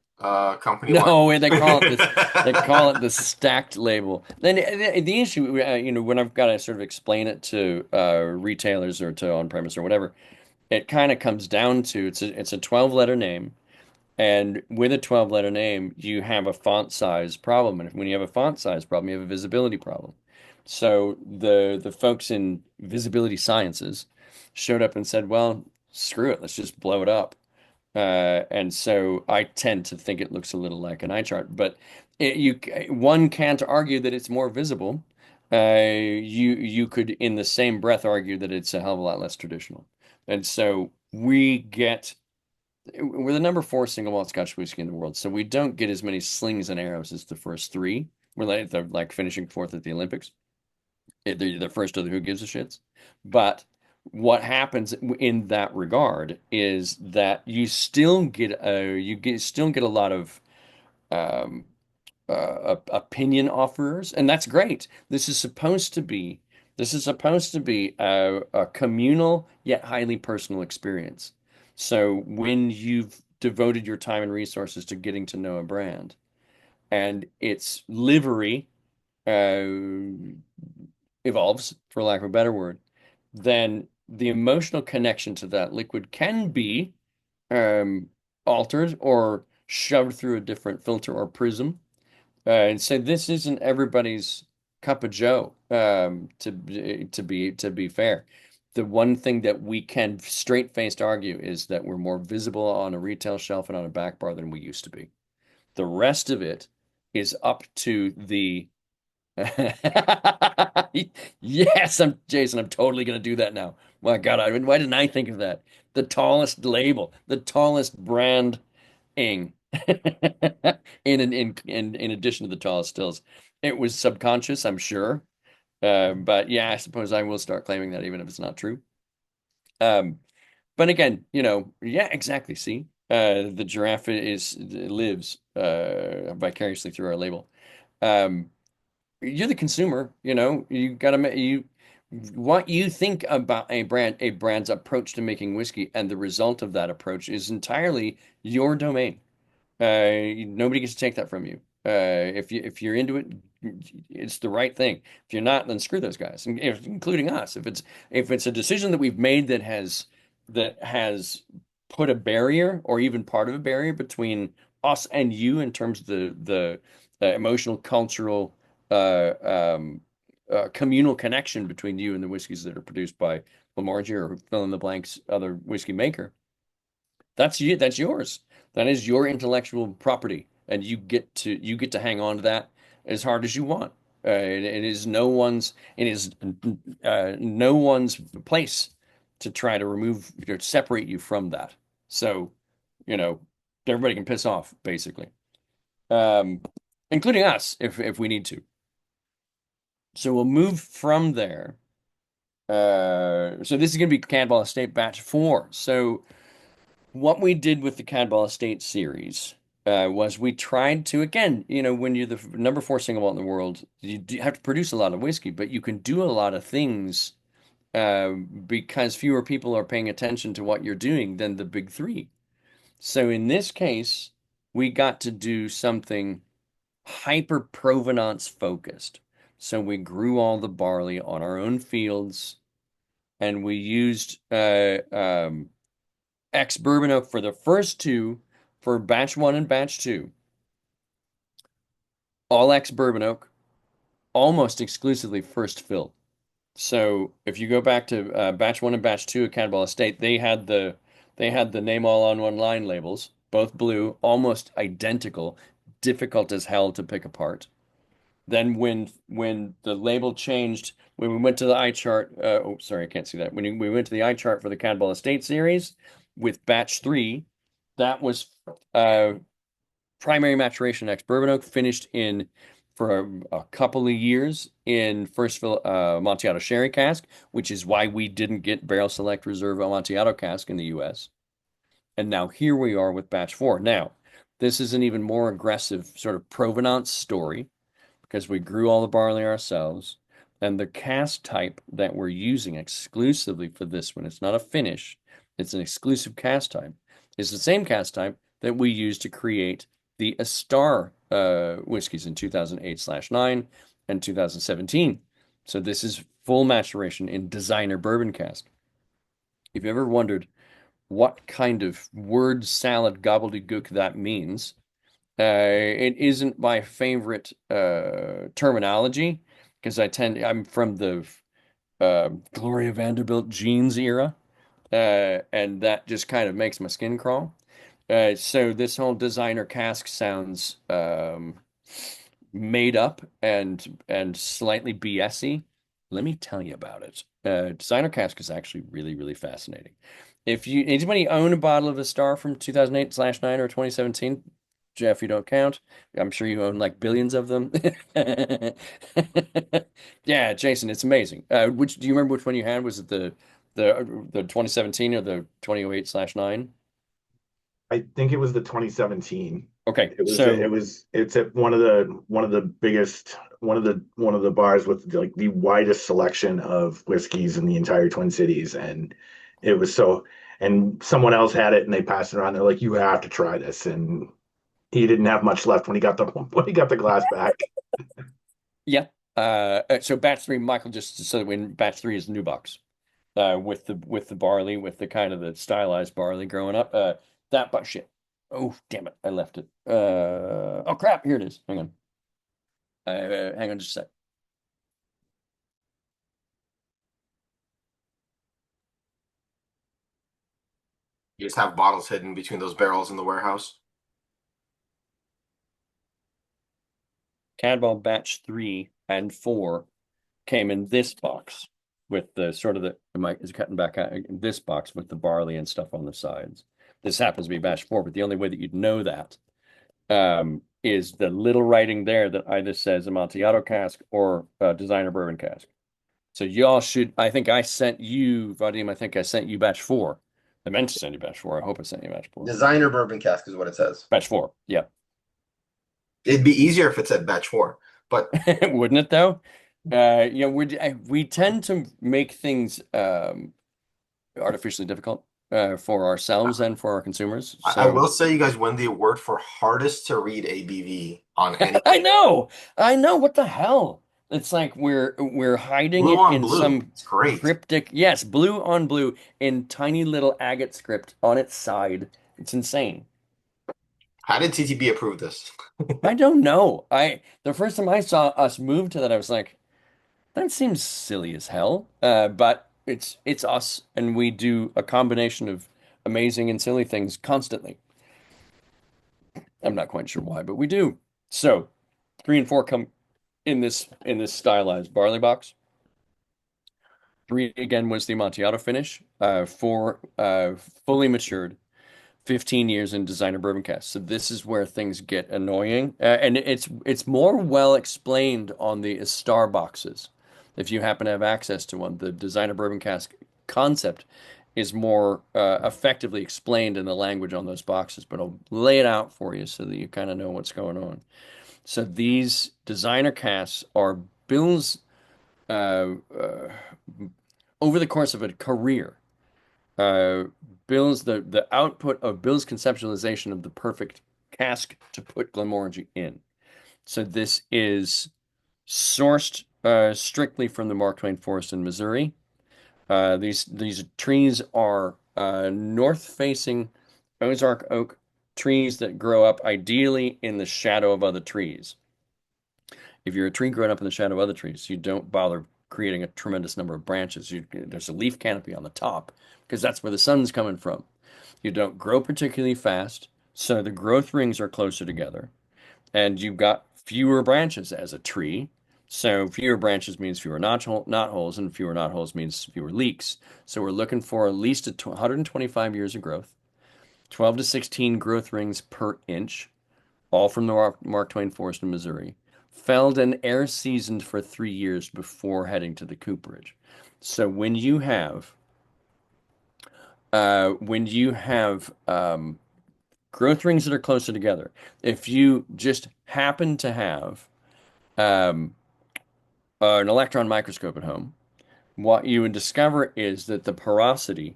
company line? No, they call it this. They call it the stacked label. Then the issue, when I've got to sort of explain it to retailers or to on-premise or whatever, it kind of comes down to it's a 12-letter name, and with a 12-letter name, you have a font size problem, and when you have a font size problem, you have a visibility problem. So the folks in visibility sciences showed up and said, "Well, screw it, let's just blow it up." And so I tend to think it looks a little like an eye chart, but one can't argue that it's more visible. You could, in the same breath, argue that it's a hell of a lot less traditional. And so we're the number four single malt Scotch whiskey in the world, so we don't get as many slings and arrows as the first three. We're like finishing fourth at the Olympics. They're the first of the who gives a shits. But what happens in that regard is that still get a lot of um, opinion offerers, and that's great. This is supposed to be a communal yet highly personal experience. So when you've devoted your time and resources to getting to know a brand and its livery uh, evolves, for lack of a better word, then the emotional connection to that liquid can be um, altered or shoved through a different filter or prism. And so this isn't everybody's cup of joe, to be fair. The one thing that we can straight-faced argue is that we're more visible on a retail shelf and on a back bar than we used to be. The rest of it is up to the Yes, I'm Jason. I'm totally gonna do that now. My God, why didn't I think of that? The tallest label, the tallest brand ing. In addition to the tallest stills. It was subconscious, I'm sure. But yeah, I suppose I will start claiming that even if it's not true. Um, but again, yeah, exactly. See, the giraffe lives vicariously through our label. Um, you're the consumer, you gotta you what you think about a brand's approach to making whiskey and the result of that approach is entirely your domain. Nobody gets to take that from you. If you're into it, it's the right thing. If you're not, then screw those guys, including us. If it's a decision that we've made that has put a barrier or even part of a barrier between us and you in terms of the emotional, cultural, uh, um, communal connection between you and the whiskeys that are produced by Glenmorangie or fill in the blanks other whiskey maker, that's you. That's yours. That is your intellectual property, and you get to hang on to that as hard as you want. It is no one's no one's place to try to remove or separate you from that. So, you know, everybody can piss off basically, um, including us if we need to. So we'll move from there. So this is going to be Cadball Estate Batch 4. So what we did with the Cadball Estate series was we tried to, again, when you're the number 4 single malt in the world, you have to produce a lot of whiskey, but you can do a lot of things because fewer people are paying attention to what you're doing than the big three. So in this case, we got to do something hyper provenance focused. So we grew all the barley on our own fields, and we used ex bourbon oak for the first two, for batch one and batch two. All ex bourbon oak, almost exclusively first fill. So if you go back to batch one and batch two at Cannonball Estate, they had the name all on one line labels, both blue, almost identical, difficult as hell to pick apart. Then when the label changed, when we went to the eye chart, oh sorry, I can't see that. When we went to the eye chart for the Cannonball Estate series with batch three, that was uh, primary maturation ex bourbon oak, finished in for a couple of years in first fill Amontillado sherry cask, which is why we didn't get barrel select reserve Amontillado cask in the U.S. And now here we are with batch four. Now, this is an even more aggressive sort of provenance story because we grew all the barley ourselves. And the cask type that we're using exclusively for this one, it's not a finish, it's an exclusive cask type, is the same cask type that we used to create the Astar whiskeys in 2008/9 and 2017. So this is full maturation in designer bourbon cask. If you ever wondered what kind of word salad gobbledygook that means, it isn't my favorite terminology because I'm from the Gloria Vanderbilt jeans era, and that just kind of makes my skin crawl. So this whole designer cask sounds made up and slightly BS-y. Let me tell you about it. Designer cask is actually really, really fascinating. If you anybody own a bottle of the Star from 2008/9 or 2017, Jeff, you don't count. I'm sure you own like billions of them. Yeah, Jason, it's amazing. Which do you remember which one you had? Was it the 2017 or the 2008/9? I think it was the 2017. Okay, It so was it's at one of the biggest one of the bars with like the widest selection of whiskeys in the entire Twin Cities, and it was so and someone else had it and they passed it around. They're like, you have to try this, and he didn't have much left when he got the when he got the glass back. yeah. So batch three, Michael just said when batch three is new box. With the barley, with the kind of the stylized barley growing up. That but shit. Oh, damn it. I left it. Oh crap, here it is. Hang on. Hang on just a sec. You just have bottles hidden between those barrels in the warehouse. Cadball batch 3 and 4 came in this box with the sort of the mic is cutting back out in this box with the barley and stuff on the sides. This happens to be batch 4, but the only way that you'd know that is the little writing there that either says Amontillado cask or designer bourbon cask. So y'all should. I think I sent you, Vadim. I think I sent you batch 4. I meant to send you batch 4. I hope I sent you batch 4. Designer bourbon cask is what it says. Batch 4. Yeah. It'd be easier if it said batch 4, but Wouldn't it though? We tend to make things artificially difficult for ourselves and for our consumers. I will So say you guys win the award for hardest to read ABV on any I know. What the hell? It's like we're hiding blue it on in blue. some It's great. cryptic, yes, blue on blue in tiny little agate script on its side. It's insane. How did TTB approve this? I don't know. The first time I saw us move to that, I was like, that seems silly as hell. But it's us, and we do a combination of amazing and silly things constantly. I'm not quite sure why, but we do. So 3 and 4 come in this stylized barley box. 3 again was the Amontillado finish. 4 fully matured. 15 years in designer bourbon cask. So this is where things get annoying. And it's more well explained on the Star boxes. If you happen to have access to one, the designer bourbon cask concept is more effectively explained in the language on those boxes, but I'll lay it out for you so that you kind of know what's going on. So these designer casks are Bill's over the course of a career. Uh, the output of Bill's conceptualization of the perfect cask to put Glenmorangie in. So this is sourced strictly from the Mark Twain Forest in Missouri. These trees are north-facing Ozark oak trees that grow up ideally in the shadow of other trees. If you're a tree growing up in the shadow of other trees, you don't bother creating a tremendous number of branches. There's a leaf canopy on the top because that's where the sun's coming from. You don't grow particularly fast, so the growth rings are closer together, and you've got fewer branches as a tree. So fewer branches means fewer knot holes, and fewer knot holes means fewer leaks. So we're looking for at least 125 years of growth, 12 to 16 growth rings per inch, all from the Mark Twain Forest in Missouri, felled and air seasoned for 3 years before heading to the cooperage. So when you have growth rings that are closer together, if you just happen to have um, an electron microscope at home, what you would discover is that the porosity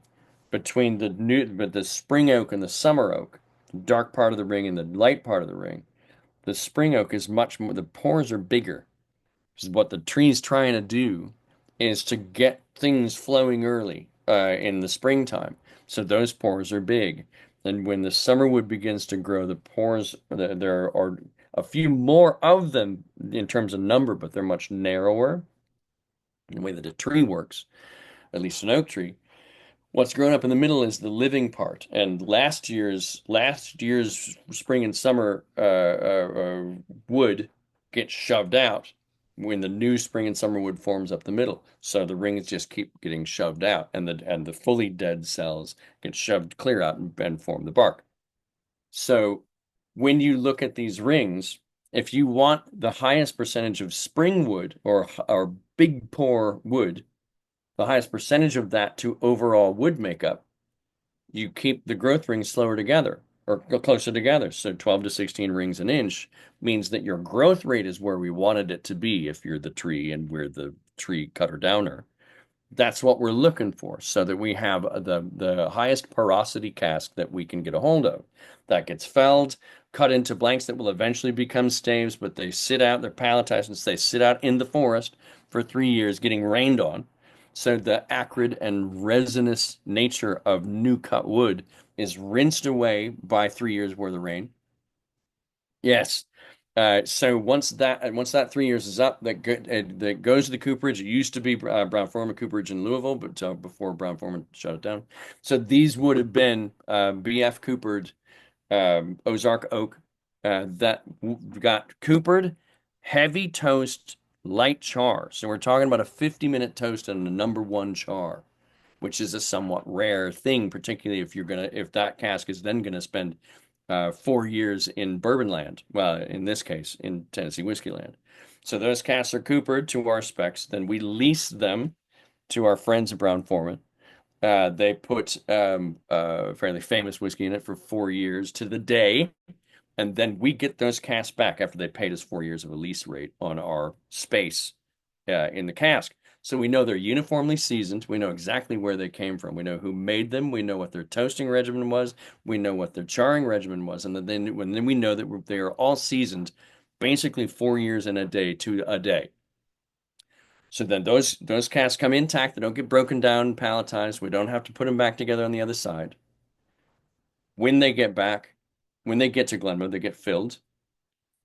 between the spring oak and the summer oak, the dark part of the ring and the light part of the ring, the spring oak is much more, the pores are bigger. What the tree's trying to do is to get things flowing early in the springtime. So those pores are big. And when the summerwood begins to grow, the pores, there are a few more of them in terms of number, but they're much narrower. The way that a tree works, at least an oak tree, what's grown up in the middle is the living part, and last year's spring and summer wood gets shoved out when the new spring and summer wood forms up the middle. So the rings just keep getting shoved out, and the fully dead cells get shoved clear out and form the bark. So when you look at these rings, if you want the highest percentage of spring wood or big pore wood, the highest percentage of that to overall wood makeup, you keep the growth rings slower together or closer together. So 12 to 16 rings an inch means that your growth rate is where we wanted it to be if you're the tree and we're the tree cutter downer. That's what we're looking for, so that we have the highest porosity cask that we can get a hold of. That gets felled, cut into blanks that will eventually become staves, but they sit out, they're palletized, and they sit out in the forest for 3 years getting rained on. So the acrid and resinous nature of new cut wood is rinsed away by 3 years worth of rain. Yes. So once that 3 years is up, that goes to the cooperage. It used to be Brown-Forman cooperage in Louisville, but before Brown-Forman shut it down. So these would have been BF coopered Ozark oak that got coopered, heavy toast, light char. So we're talking about a 50-minute toast and a #1 char, which is a somewhat rare thing, particularly if that cask is then gonna spend 4 years in bourbon land. Well, in this case, in Tennessee whiskey land. So those casks are coopered to our specs. Then we lease them to our friends at Brown-Forman. They put a fairly famous whiskey in it for 4 years to the day. And then we get those casks back after they paid us 4 years of a lease rate on our space in the cask. So we know they're uniformly seasoned. We know exactly where they came from. We know who made them. We know what their toasting regimen was. We know what their charring regimen was. And then we know that they are all seasoned basically 4 years in a day to a day. So then those casks come intact. They don't get broken down and palletized. We don't have to put them back together on the other side. When they get to Glenmoe, they get filled.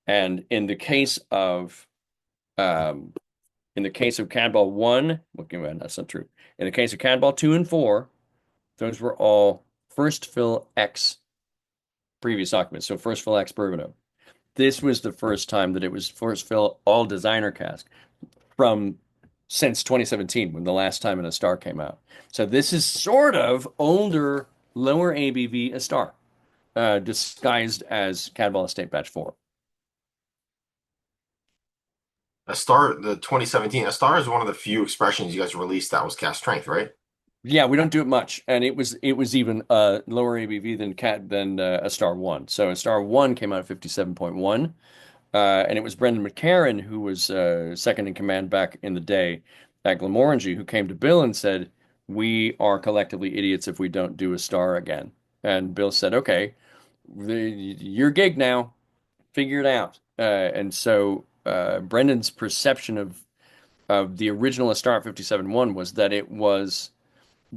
And in the case of Cadball 1, well, that's not true. In the case of Cadball 2 and 4, those were all first fill X previous occupants, so first fill X bourbon oak. this was the first time that it was first fill all designer cask from since 2017 when the last time an Star came out. So this is sort of older, lower ABV a Star, disguised as Cadwell Estate Batch 4. A Star, the 2017, a Star is one of the few expressions you guys released that was cast strength, right? Yeah, we don't do it much, and it was even lower ABV than a Star 1. So a Star 1 came out at 57.1. And it was Brendan McCarran, who was second in command back in the day at Glenmorangie, who came to Bill and said, "We are collectively idiots if we don't do a Star again." And Bill said, "Okay, your gig now. Figure it out." And so Brendan's perception of the original A Star at 57.1 was that it was,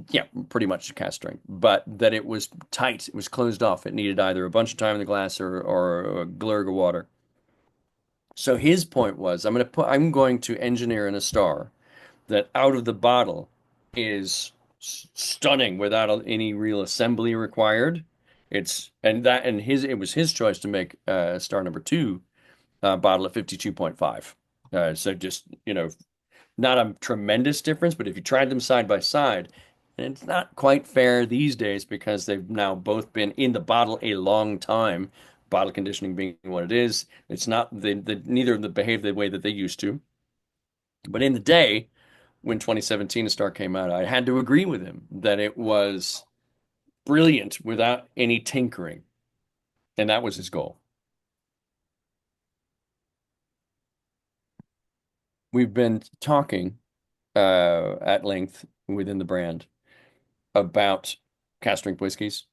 yeah, pretty much a cast strength, but that it was tight. It was closed off. It needed either a bunch of time in the glass or a glurg of water. So his point was, I'm going to engineer in a Star that out of the bottle is stunning without any real assembly required. It was his choice to make Star number 2 bottle at 52.5. So just, not a tremendous difference, but if you tried them side by side, and it's not quite fair these days because they've now both been in the bottle a long time, bottle conditioning being what it is. It's not neither of them behave the way that they used to. But in the day, when 2017 A Star came out, I had to agree with him that it was brilliant without any tinkering. And that was his goal. We've been talking at length within the brand about cast strength whiskeys.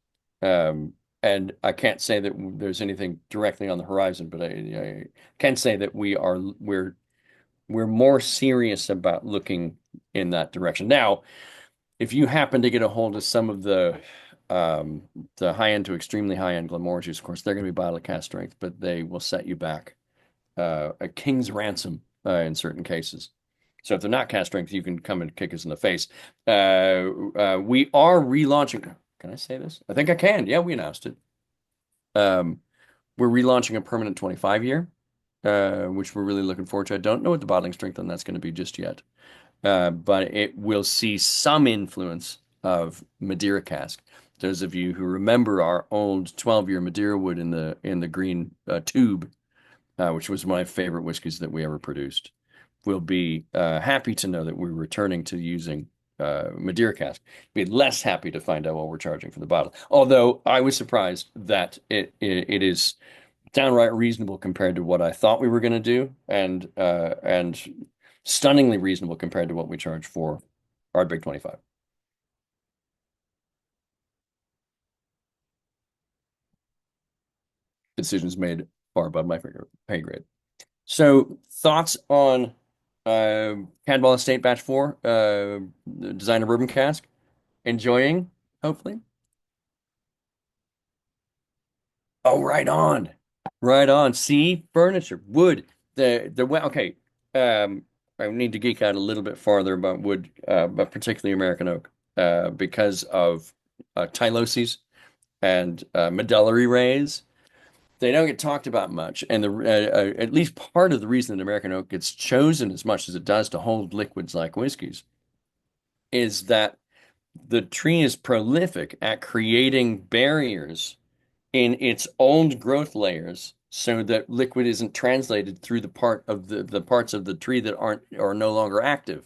And I can't say that there's anything directly on the horizon, but I can say that we're more serious about looking in that direction. Now, if you happen to get a hold of some of the high end to extremely high end Glenmorangies, of course, they're going to be bottle cast strength, but they will set you back a king's ransom in certain cases. So if they're not cast strength, you can come and kick us in the face. We are relaunching. Can I say this? I think I can. Yeah, we announced it. We're relaunching a permanent 25 year, which we're really looking forward to. I don't know what the bottling strength on that's going to be just yet, but it will see some influence of Madeira cask. Those of you who remember our old 12-year Madeira wood in the green tube, which was my favorite whiskeys that we ever produced, will be happy to know that we're returning to using Madeira cask. Be less happy to find out what we're charging for the bottle. Although I was surprised that it is downright reasonable compared to what I thought we were going to do, and stunningly reasonable compared to what we charge for our Big 25. Decisions made far above my pay grade. So thoughts on Cadwell Estate Batch 4, designer bourbon cask. Enjoying, hopefully. Oh, right on. Right on. See, furniture, wood. Okay. I need to geek out a little bit farther about wood, but particularly American oak, because of Tyloses and medullary rays. They don't get talked about much, and at least part of the reason that American oak gets chosen as much as it does to hold liquids like whiskeys is that the tree is prolific at creating barriers in its old growth layers so that liquid isn't translated through the parts of the tree that are no longer active.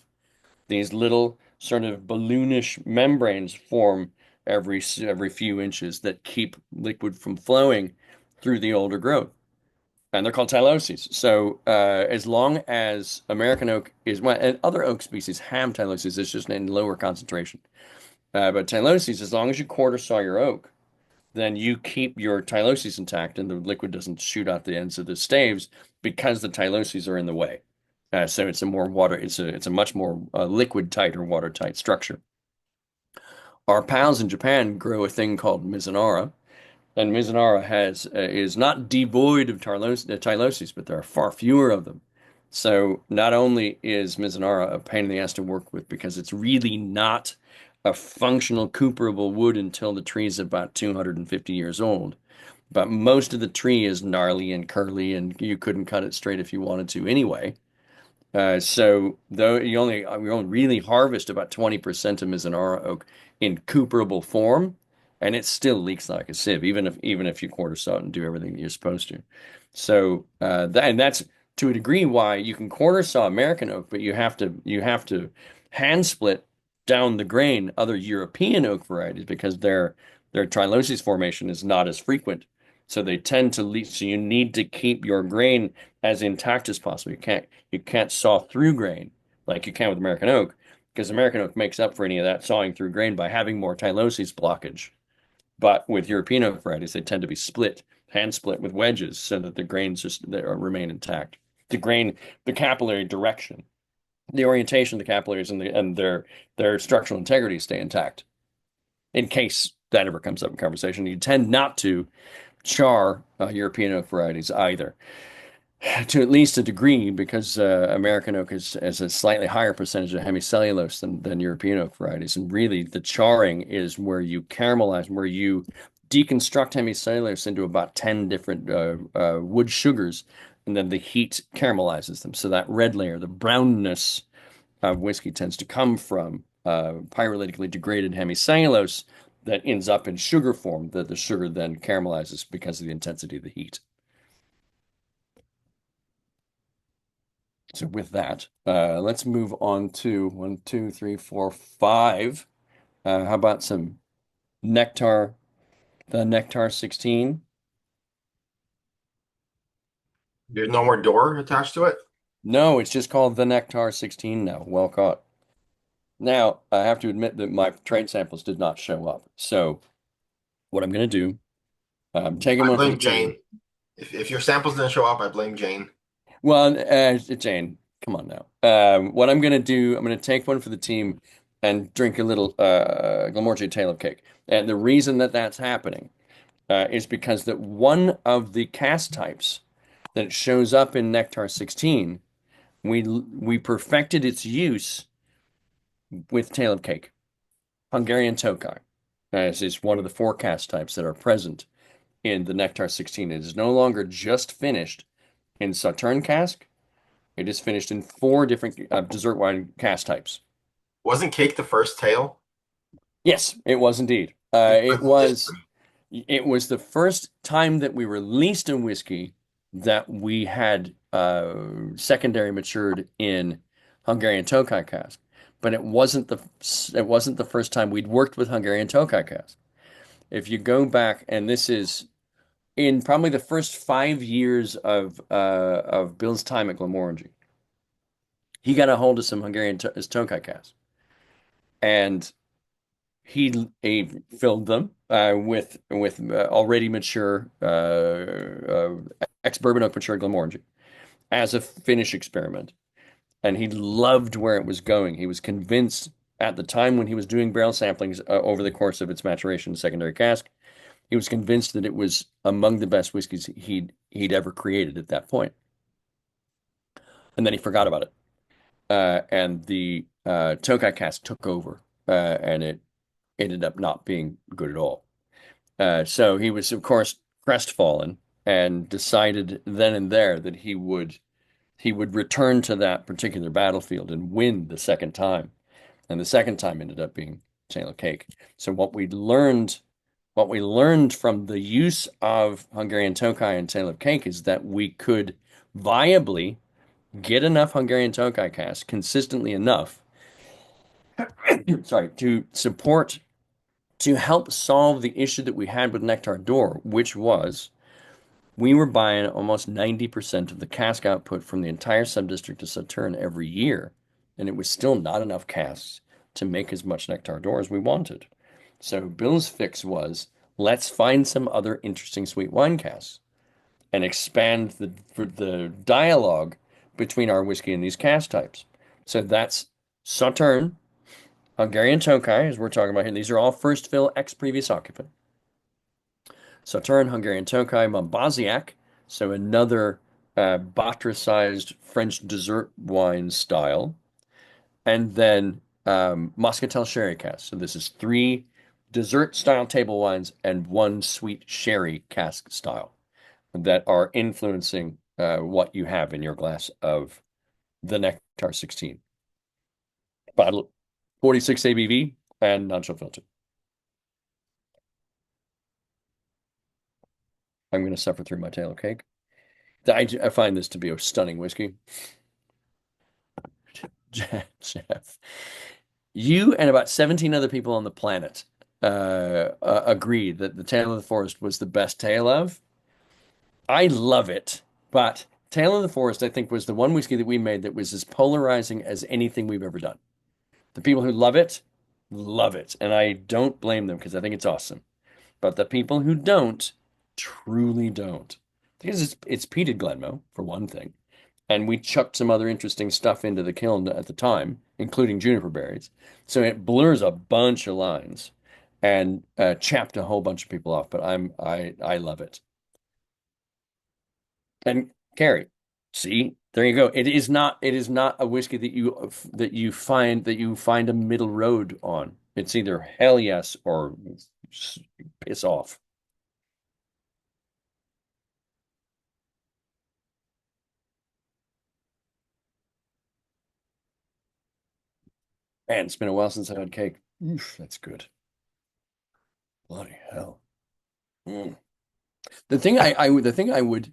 These little sort of balloonish membranes form every few inches that keep liquid from flowing through the older growth. And they're called Tyloses. So as long as American oak well, and other oak species have Tyloses, it's just in lower concentration. But Tyloses, as long as you quarter saw your oak, then you keep your Tyloses intact and the liquid doesn't shoot out the ends of the staves because the Tyloses are in the way. So it's a much more liquid tight or watertight structure. Our pals in Japan grow a thing called Mizunara, and Mizunara is not devoid of Tyloses, but there are far fewer of them. So not only is Mizunara a pain in the ass to work with because it's really not a functional cooperable wood until the tree is about 250 years old, but most of the tree is gnarly and curly, and you couldn't cut it straight if you wanted to anyway. So though we only really harvest about 20% of Mizunara oak in cooperable form, and it still leaks like a sieve, even if you quarter saw it and do everything that you're supposed to. So and that's to a degree why you can quarter saw American oak, but you have to hand split down the grain other European oak varieties because their triloses formation is not as frequent. So they tend to leach. So you need to keep your grain as intact as possible. You can't saw through grain like you can with American oak, because American oak makes up for any of that sawing through grain by having more tyloses blockage. But with European oak varieties, they tend to be split, hand split with wedges so that the grains just remain intact. The grain, the capillary direction, the orientation of the capillaries and their structural integrity stay intact. In case that ever comes up in conversation, you tend not to char European oak varieties either, to at least a degree, because American oak is a slightly higher percentage of hemicellulose than European oak varieties. And really, the charring is where you caramelize, where you deconstruct hemicellulose into about 10 different wood sugars, and then the heat caramelizes them. So that red layer, the brownness of whiskey, tends to come from pyrolytically degraded hemicellulose that ends up in sugar form that the sugar then caramelizes because of the intensity of the heat. So with that, let's move on to 1, 2, 3, 4, 5. How about some nectar, the Nectar 16? There's no more door attached to it. No, it's just called the Nectar 16 now. Well caught. Now, I have to admit that my trade samples did not show up. So what I'm going to do, I'm taking I one for the blame team. Jane. If your samples didn't show up, I blame Jane. Well, Jane, come on now. What I'm going to do, I'm going to take one for the team and drink a little Glenmorangie Tail of Cake. And the reason that that's happening is because that one of the cast types that shows up in Nectar 16, we perfected its use with Tail of Cake, Hungarian Tokaj, as is one of the four cast types that are present in the Nectar 16. It is no longer just finished in Sauterne cask. It is finished in four different dessert wine cast types. Wasn't cake the first tail? Yes, it was indeed. In It present was. history. It was the first time that we released a whiskey that we had secondary matured in Hungarian Tokaj cask, but it wasn't the first time we'd worked with Hungarian Tokaj cask. If you go back, and this is in probably the first 5 years of Bill's time at Glenmorangie, he got a hold of some Hungarian Tokaj cask, and he filled them with already mature ex-bourbon oak mature Glenmorangie as a finish experiment, and he loved where it was going. He was convinced at the time when he was doing barrel samplings over the course of its maturation in secondary cask, he was convinced that it was among the best whiskeys he'd ever created at that point. And then he forgot about it, and the Tokaj cask took over, and it ended up not being good at all. So he was, of course, crestfallen and decided then and there that he would return to that particular battlefield and win the second time. And the second time ended up being Tail Cake. So what we learned from the use of Hungarian Tokaj and Tail of Cake is that we could viably get enough Hungarian Tokaj cask consistently enough, sorry, to help solve the issue that we had with Nectar d'Or, which was we were buying almost 90% of the cask output from the entire subdistrict of Sauterne every year, and it was still not enough casks to make as much Nectar d'Or as we wanted. So Bill's fix was, let's find some other interesting sweet wine casks and expand the dialogue between our whiskey and these cask types. So that's Sauterne, Hungarian Tokaj, as we're talking about here. These are all first fill ex previous occupant. Sauterne, Hungarian Tokaj, Mombaziak, so another Batra-sized French dessert wine style, and then Muscatel sherry cask. So this is three dessert style table wines and one sweet sherry cask style that are influencing what you have in your glass of the Nectar 16. Bottle 46 ABV and non-chill filter. I'm going to suffer through my tail cake. I find this to be a stunning whiskey. Jeff, you and about 17 other people on the planet agreed that the Tale of the Forest was the best tale of. I love it, but Tale of the Forest, I think, was the one whiskey that we made that was as polarizing as anything we've ever done. The people who love it, and I don't blame them because I think it's awesome. But the people who don't, truly don't. Because it's peated Glenmoe, for one thing. And we chucked some other interesting stuff into the kiln at the time, including juniper berries. So it blurs a bunch of lines and chapped a whole bunch of people off. But I love it. And Carrie, see, there you go. It is not a whiskey that you find a middle road on. It's either hell yes or piss off. Man, it's been a while since I had cake. Oof, that's good. Bloody hell. Mm. The thing I would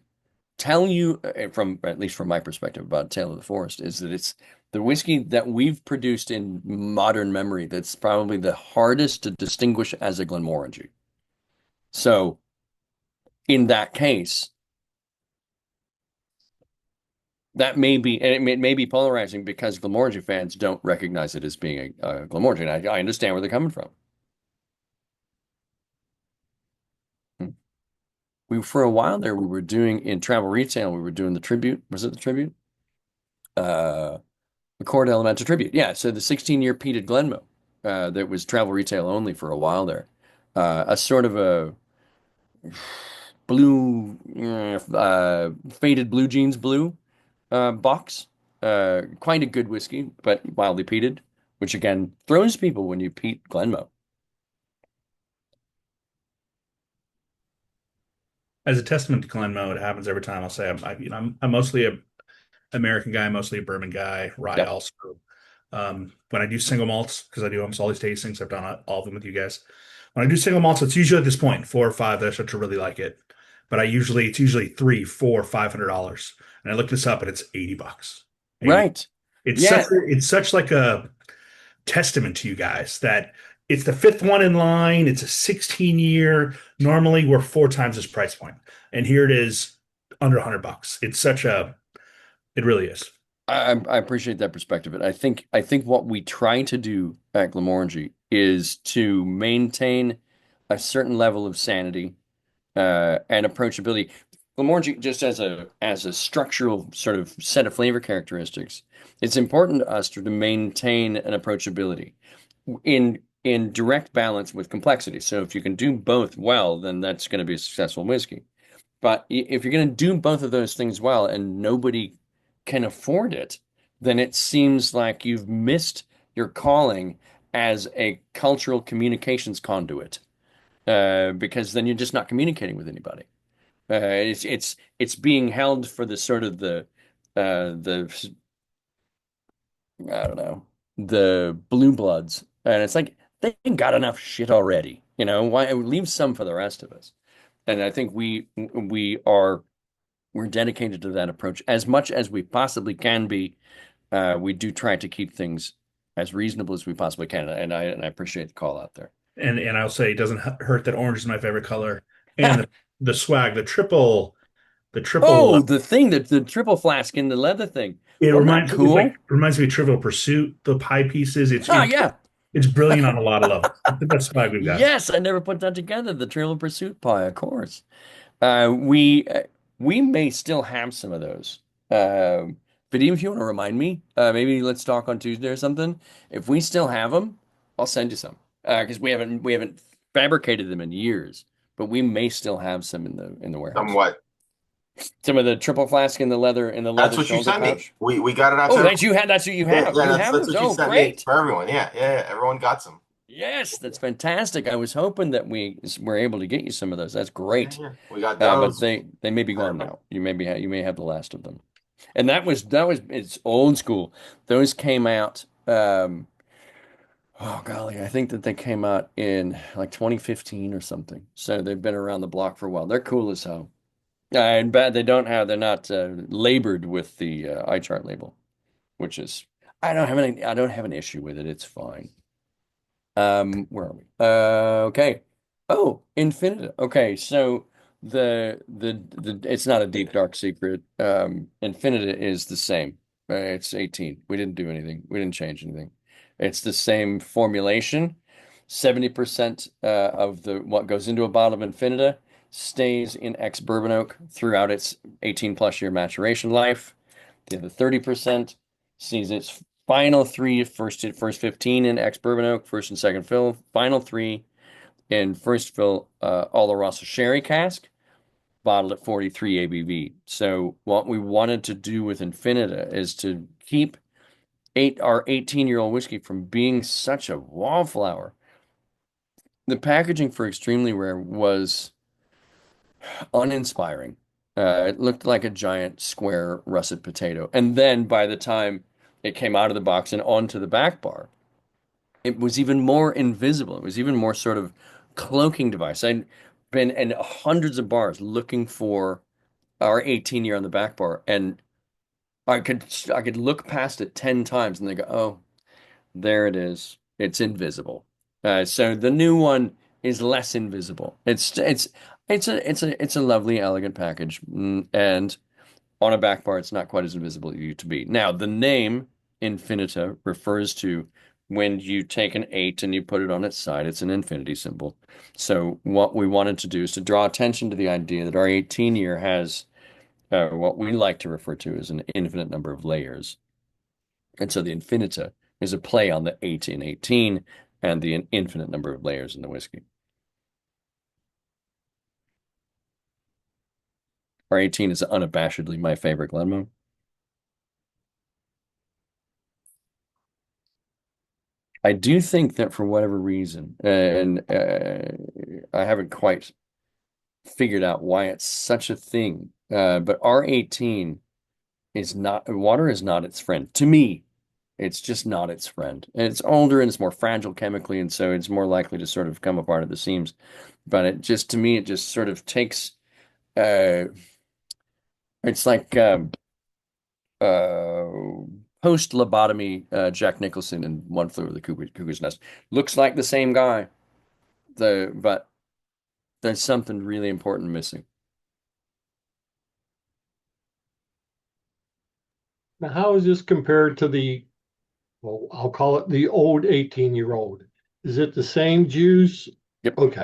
tell you from at least from my perspective about Tale of the Forest is that it's the whiskey that we've produced in modern memory that's probably the hardest to distinguish as a Glenmorangie. So in that case, that may be, and it may be polarizing because Glenmorangie fans don't recognize it as being a Glenmorangie. And I understand where they're coming from. For a while there, we were doing in travel retail, we were doing the tribute. Was it the tribute? The Cord Elemental tribute. Yeah. So the 16-year peated Glenmoe that was travel retail only for a while there. A sort of a blue, faded blue jeans blue box. Quite a good whiskey, but mildly peated, which again throws people when you peat Glenmoe. As a testament to Glenmoe, it happens every time. I'll say I'm mostly a American guy, mostly a bourbon guy, rye Yep. also. When I do single malts, because I do almost all these tastings, I've done all of them with you guys. When I do single malts, it's usually at this point 4 or 5 that I start to really like it. But it's usually $300, $400, $500, and I looked this up and it's $80. 80. Right. It's Yeah. such like a testament to you guys that it's the fifth one in line. It's a 16-year. Normally we're 4 times this price point, and here it is under $100. It really is. I appreciate that perspective. And I think what we try to do at Glenmorangie is to maintain a certain level of sanity and approachability. Glenmorangie, just as a structural sort of set of flavor characteristics, it's important to us to maintain an approachability in direct balance with complexity. So if you can do both well, then that's going to be a successful whiskey. But if you're going to do both of those things well and nobody can afford it, then it seems like you've missed your calling as a cultural communications conduit, because then you're just not communicating with anybody. It's being held for the sort of the I don't know, the blue bloods, and it's like they got enough shit already. Why leave some for the rest of us? And I think we're dedicated to that approach as much as we possibly can be. We do try to keep things as reasonable as we possibly can, and I appreciate the call out there. And I'll say it doesn't hurt that orange is my favorite color, and the swag, the triple. Oh, the thing that the triple flask in the leather thing. It Wasn't that cool? reminds me of Trivial Pursuit. The pie pieces. Yeah. It's brilliant on a lot of levels. It's the best swag we've got. Yes, I never put that together. The Trivial Pursuit pie, of course. We may still have some of those. But even if you want to remind me, maybe let's talk on Tuesday or something. If we still have them, I'll send you some. Because we haven't fabricated them in years, but we may still have some in the warehouse. Somewhat. Some of the triple flask in the leather That's what you shoulder sent pouch. me. We got it out. Oh, that's what you have. Yeah, You have that's those. what you Oh, sent me great. for everyone. Yeah. Everyone got some. Yes, that's fantastic. I was hoping that we were able to get you some of those. That's Yeah, great. yeah. We got But those. they may be gone now. You may have the last of them. And that was it's old school. Those came out oh golly, I think that they came out in like 2015 or something. So they've been around the block for a while. They're cool as hell. And bad they're not labored with the iChart label, which is I don't have an issue with it. It's fine. Where are we? Okay. Oh, Infinita. Okay, so the it's not a deep dark secret. Infinita is the same. It's 18. We didn't do anything. We didn't change anything. It's the same formulation. 70% of the what goes into a bottle of Infinita stays in ex bourbon oak throughout its 18 plus year maturation life. The other 30% sees its final three, first 15 in ex bourbon oak, first and second fill, final three in first fill Oloroso sherry cask, bottled at 43 ABV. So what we wanted to do with Infinita is to keep our 18-year-old whiskey from being such a wallflower. The packaging for extremely rare was uninspiring. It looked like a giant square russet potato. And then by the time it came out of the box and onto the back bar, it was even more invisible. It was even more sort of cloaking device. I'd been in hundreds of bars looking for our 18 year on the back bar, and I could look past it 10 times and they go, oh, there it is. It's invisible. So the new one is less invisible. It's a lovely, elegant package, and on a back bar, it's not quite as invisible as it used to be. Now, the name Infinita refers to when you take an eight and you put it on its side, it's an infinity symbol. So what we wanted to do is to draw attention to the idea that our 18 year has what we like to refer to as an infinite number of layers. And so the Infinita is a play on the 8 in 18 and the infinite number of layers in the whiskey. Our 18 is unabashedly my favorite Glenmoe. I do think that for whatever reason, and I haven't quite figured out why it's such a thing, but R18 is not, water is not its friend. To me, it's just not its friend. And it's older and it's more fragile chemically, and so it's more likely to sort of come apart at the seams. But it just, to me, it just sort of takes, uh, it's like uh, post lobotomy Jack Nicholson in One Flew Over the Cuckoo's Nest. Looks like the same guy, but there's something really important missing. Now, how is this compared to well, I'll call it the old 18-year-old? Is it the same juice? Yep. Okay.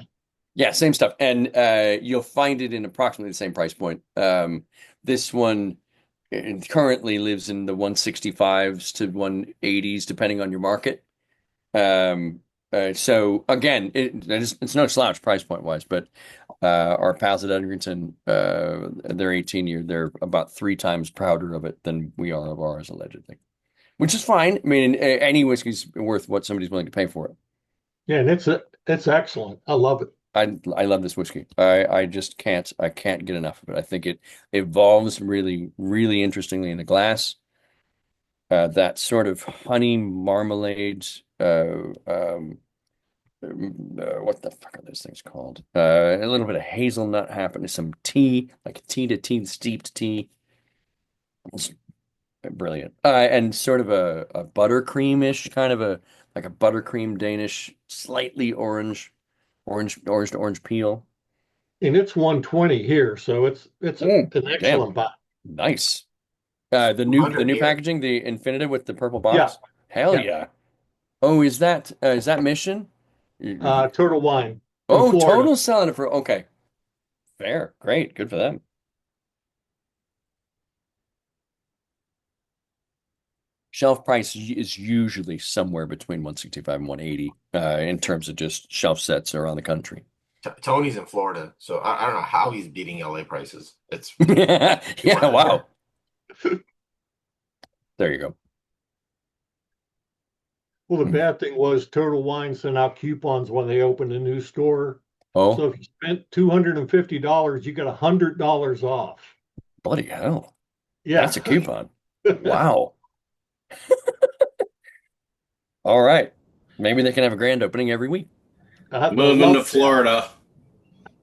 Yeah, same stuff. And you'll find it in approximately the same price point. This one currently lives in the 165s to 180s, depending on your market. So again, it's no slouch price point wise, but our pals at Edgerton, they're 18 year, they're about three times prouder of it than we are of ours, allegedly, which is fine. I mean, any whiskey's worth what somebody's willing to pay for it. Yeah, and it's excellent. I love it. I love this whiskey. I just I can't get enough of it. I think it evolves really, really interestingly in the glass. That sort of honey marmalade, what the fuck are those things called? A little bit of hazelnut happening, some tea, like tea to tea, steeped tea. It's brilliant. And sort of a buttercreamish kind of like a buttercream Danish, slightly orange to orange peel. And it's 120 here, so it's Mm, an damn, excellent buy. nice. The 200 new here. packaging, the Infinitive with the purple Yeah, box. Hell yeah. yeah. Oh, is that Mission? Turtle Wine from Oh, Florida. Total selling it for okay. Fair. Great. Good for them. Shelf price is usually somewhere between 165 and 180 in terms of just shelf sets around the country. Tony's in Florida, so I don't know how he's beating LA prices. It's Yeah, wow. There you go. Well, the bad thing was Total Wine sent out coupons when they opened a new store. Oh, So if you spent $250, you got $100 off. bloody hell. Yeah. That's a coupon. Wow. All right. Maybe they can have a grand opening every week. They'll Moving to love Florida.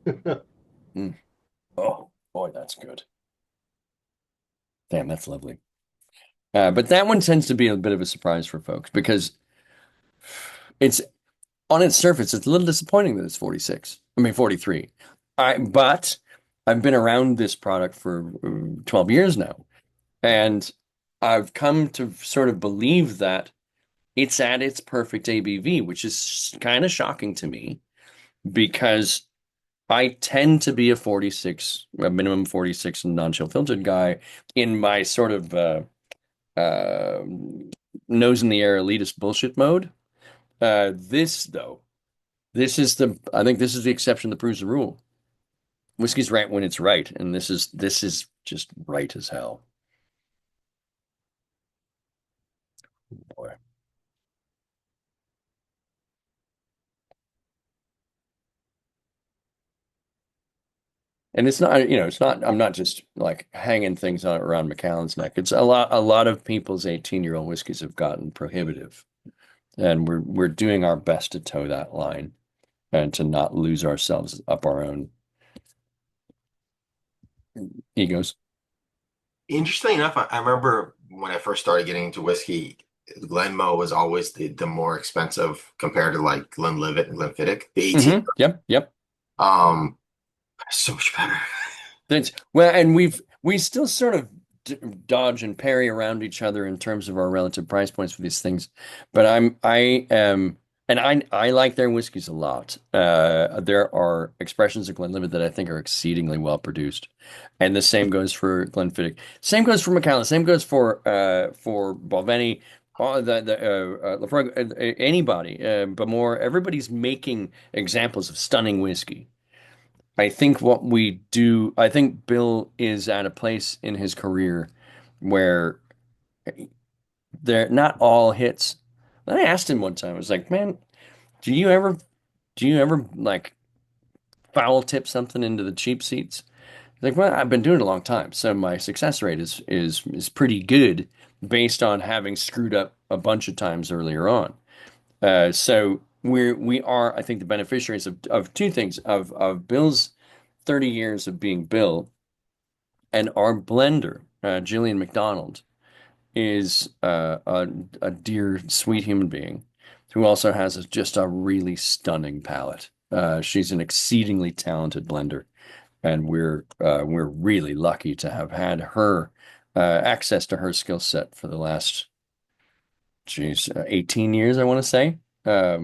that. Mm. Oh, boy, that's good. Damn, that's lovely. But that one tends to be a bit of a surprise for folks because it's on its surface, it's a little disappointing that it's 46. I mean, 43. But I've been around this product for 12 years now, and I've come to sort of believe that it's at its perfect ABV, which is kind of shocking to me because I tend to be a minimum 46 non-chill filtered guy in my sort of uh, nose in the air elitist bullshit mode. This though, I think this is the exception that proves the rule. Whiskey's right when it's right, and this is just right as hell. Boy. And it's not, it's not, I'm not just like hanging things around Macallan's neck. It's a lot of people's 18-year-old whiskeys have gotten prohibitive. And we're doing our best to toe that line and to not lose ourselves up our own egos. Interestingly enough, I remember when I first started getting into whiskey, Glenmo was always the more expensive compared to like Glenlivet and Glenfiddich, the 18. Yep, yep. Um, so much better. Well, and we still sort of dodge and parry around each other in terms of our relative price points for these things. But I am, and I like their whiskeys a lot. There are expressions of Glenlivet that I think are exceedingly well produced, and the same goes for Glenfiddich. Same goes for Macallan. Same goes for Balvenie. Lafroig, anybody, but more everybody's making examples of stunning whiskey. I think Bill is at a place in his career where they're not all hits. And I asked him one time, I was like, man, do you ever like foul tip something into the cheap seats? He's like, well, I've been doing it a long time, so my success rate is pretty good based on having screwed up a bunch of times earlier on. So we are, I think, the beneficiaries of two things, of Bill's 30 years of being Bill, and our blender, Jillian McDonald, is a dear, sweet human being who also has just a really stunning palate. She's an exceedingly talented blender, and we're really lucky to have had her access to her skill set for the last, 18 years, I want to say. Yeah,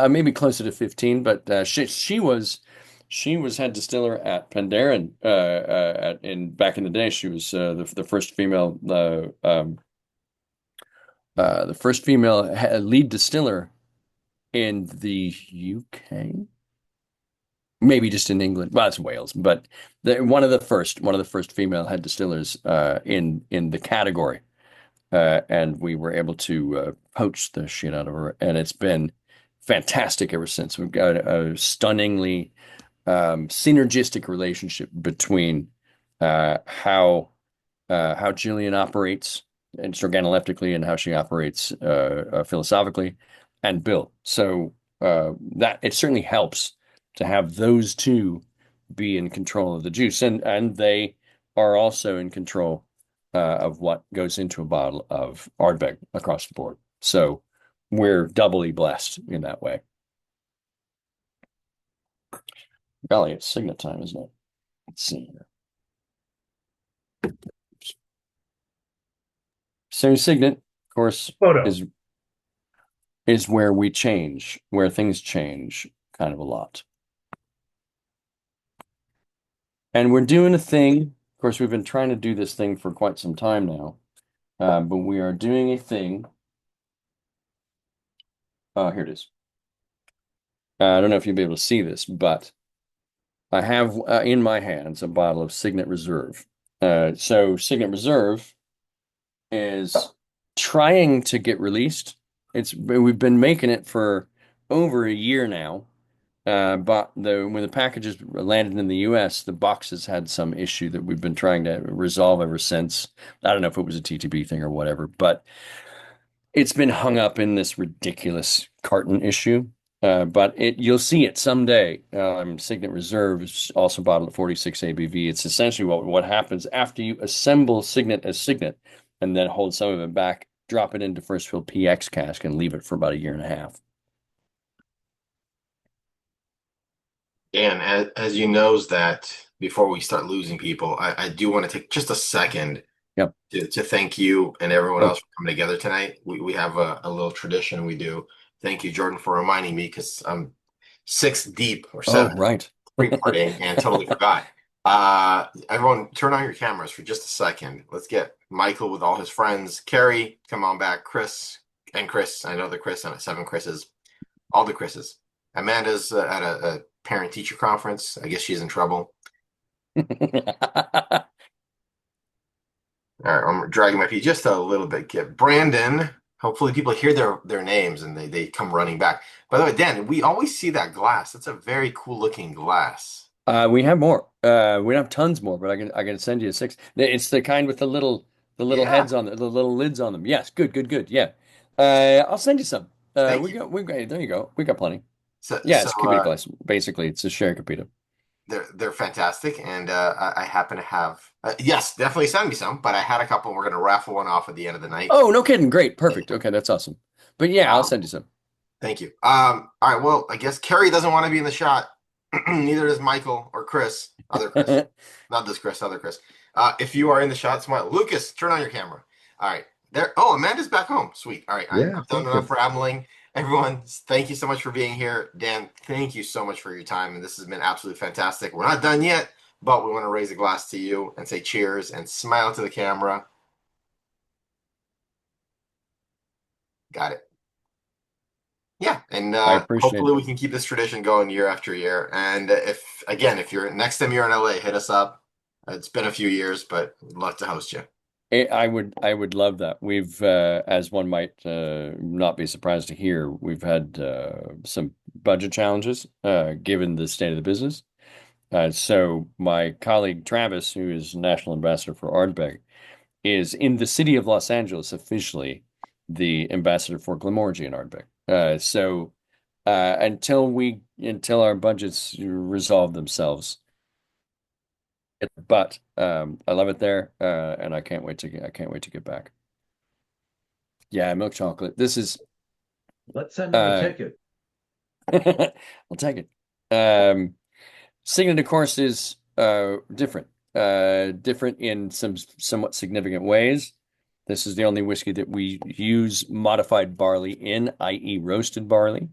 maybe closer to 15, but she was head distiller at Penderyn in back in the day. She was the first female lead distiller in the UK, maybe just in England. Well, it's Wales, but one of the first female head distillers in the category. And we were able to poach the shit out of her, and it's been fantastic ever since. We've got a stunningly synergistic relationship between how Jillian operates and organoleptically and how she operates philosophically, and Bill. So that it certainly helps to have those two be in control of the juice, and they are also in control of what goes into a bottle of Ardbeg across the board. So we're doubly blessed in that way. Golly, it's Signet time, isn't it? Let's see here. So Signet, of course, Photo. is where we change, where things change kind of a lot. And we're doing a thing. Of course, we've been trying to do this thing for quite some time now, but we are doing a thing. Here it is. I don't know if you'll be able to see this, but I have in my hands a bottle of Signet Reserve. So Signet Reserve is trying to get released we've been making it for over a year now. But when the packages landed in the US, the boxes had some issue that we've been trying to resolve ever since. I don't know if it was a TTB thing or whatever, but it's been hung up in this ridiculous carton issue. But you'll see it someday. Signet Reserve is also bottled at 46 ABV. It's essentially what happens after you assemble Signet as Signet and then hold some of it back, drop it into first fill PX cask, and leave it for about a year and a half. Dan, as you knows that before we start losing people, I do want to take just a second Yep. to thank you and everyone Oh. else for coming together tonight. We have a little tradition we do. Thank you, Jordan, for reminding me because I'm 6 deep or 7 right. pre-partying and totally forgot. Everyone, turn on your cameras for just a second. Let's get Michael with all his friends. Carrie, come on back. Chris and Chris. I know the Chris and 7 Chris's. All the Chris's. Amanda's at a parent-teacher conference. I guess she's in trouble. All right, I'm dragging my feet just a little bit. Get Brandon. Hopefully, people hear their names and they come running back. By the way, Dan, we always see that glass. That's a very cool looking glass. We have more. We don't have tons more, but I can send you a 6. It's the kind with the little Yeah. heads on the little lids on them. Yes, good. Yeah. I'll send you some. Thank you. We got there you go. We got plenty. So, Yeah, so it's Capita glass. Basically, it's a share Capita. they're fantastic, and I happen to have yes, definitely send me some. But I had a couple. And we're gonna raffle one off at the end of the night. Oh, no kidding. Great. Perfect. Okay, that's awesome. But yeah, I'll send you some. Thank you. All right. Well, I guess Carrie doesn't want to be in the shot. Neither does Michael or Chris. Other Chris. Not this Chris, other Chris. If you are in the shot, smile. Lucas, turn on your camera. All right. There. Oh, Amanda's back home. Sweet. All right. Yeah, I've done enough rambling. Everyone, thank you so much for being here. Dan, thank you so much for your time. And this has been absolutely fantastic. We're not done yet, but we want to raise a glass to you and say cheers and smile to the camera. Got it. Yeah, and I appreciate hopefully it. we can keep this tradition going year after year. And if you're next time you're in LA, hit us up. It's been a few years, but we'd love to host you. I would love that. We've, as one might not be surprised to hear, we've had some budget challenges given the state of the business. So my colleague Travis, who is national ambassador for Ardbeg, is in the city of Los Angeles officially the ambassador for Glenmorangie and Ardbeg. Until our budgets resolve themselves. But I love it there, and I can't wait to get back. Yeah, milk chocolate. This is Let's send them a ticket. I'll take it. Signet, of course, is different. Different in some somewhat significant ways. This is the only whiskey that we use modified barley in, i.e., roasted barley.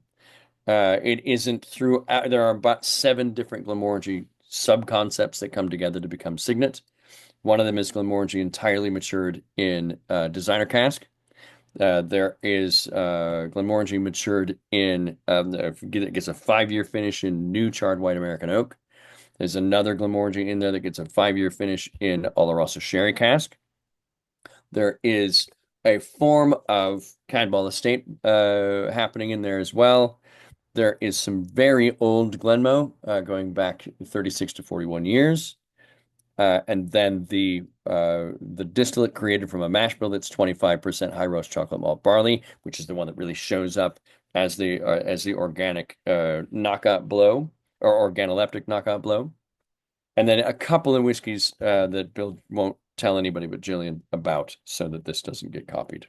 It isn't through. There are about 7 different Glenmorangie sub-concepts that come together to become Signet. One of them is Glenmorangie entirely matured in designer cask. There is Glenmorangie matured in it gets a 5-year finish in new charred white American oak. There's another Glenmorangie in there that gets a 5-year finish in Oloroso sherry cask. There is a form of Cadwell Estate happening in there as well. There is some very old Glenmo going back 36 to 41 years. And then the distillate created from a mash bill that's 25% high roast chocolate malt barley, which is the one that really shows up as the organic knockout blow or organoleptic knockout blow. And then a couple of whiskeys that Bill won't tell anybody but Jillian about so that this doesn't get copied.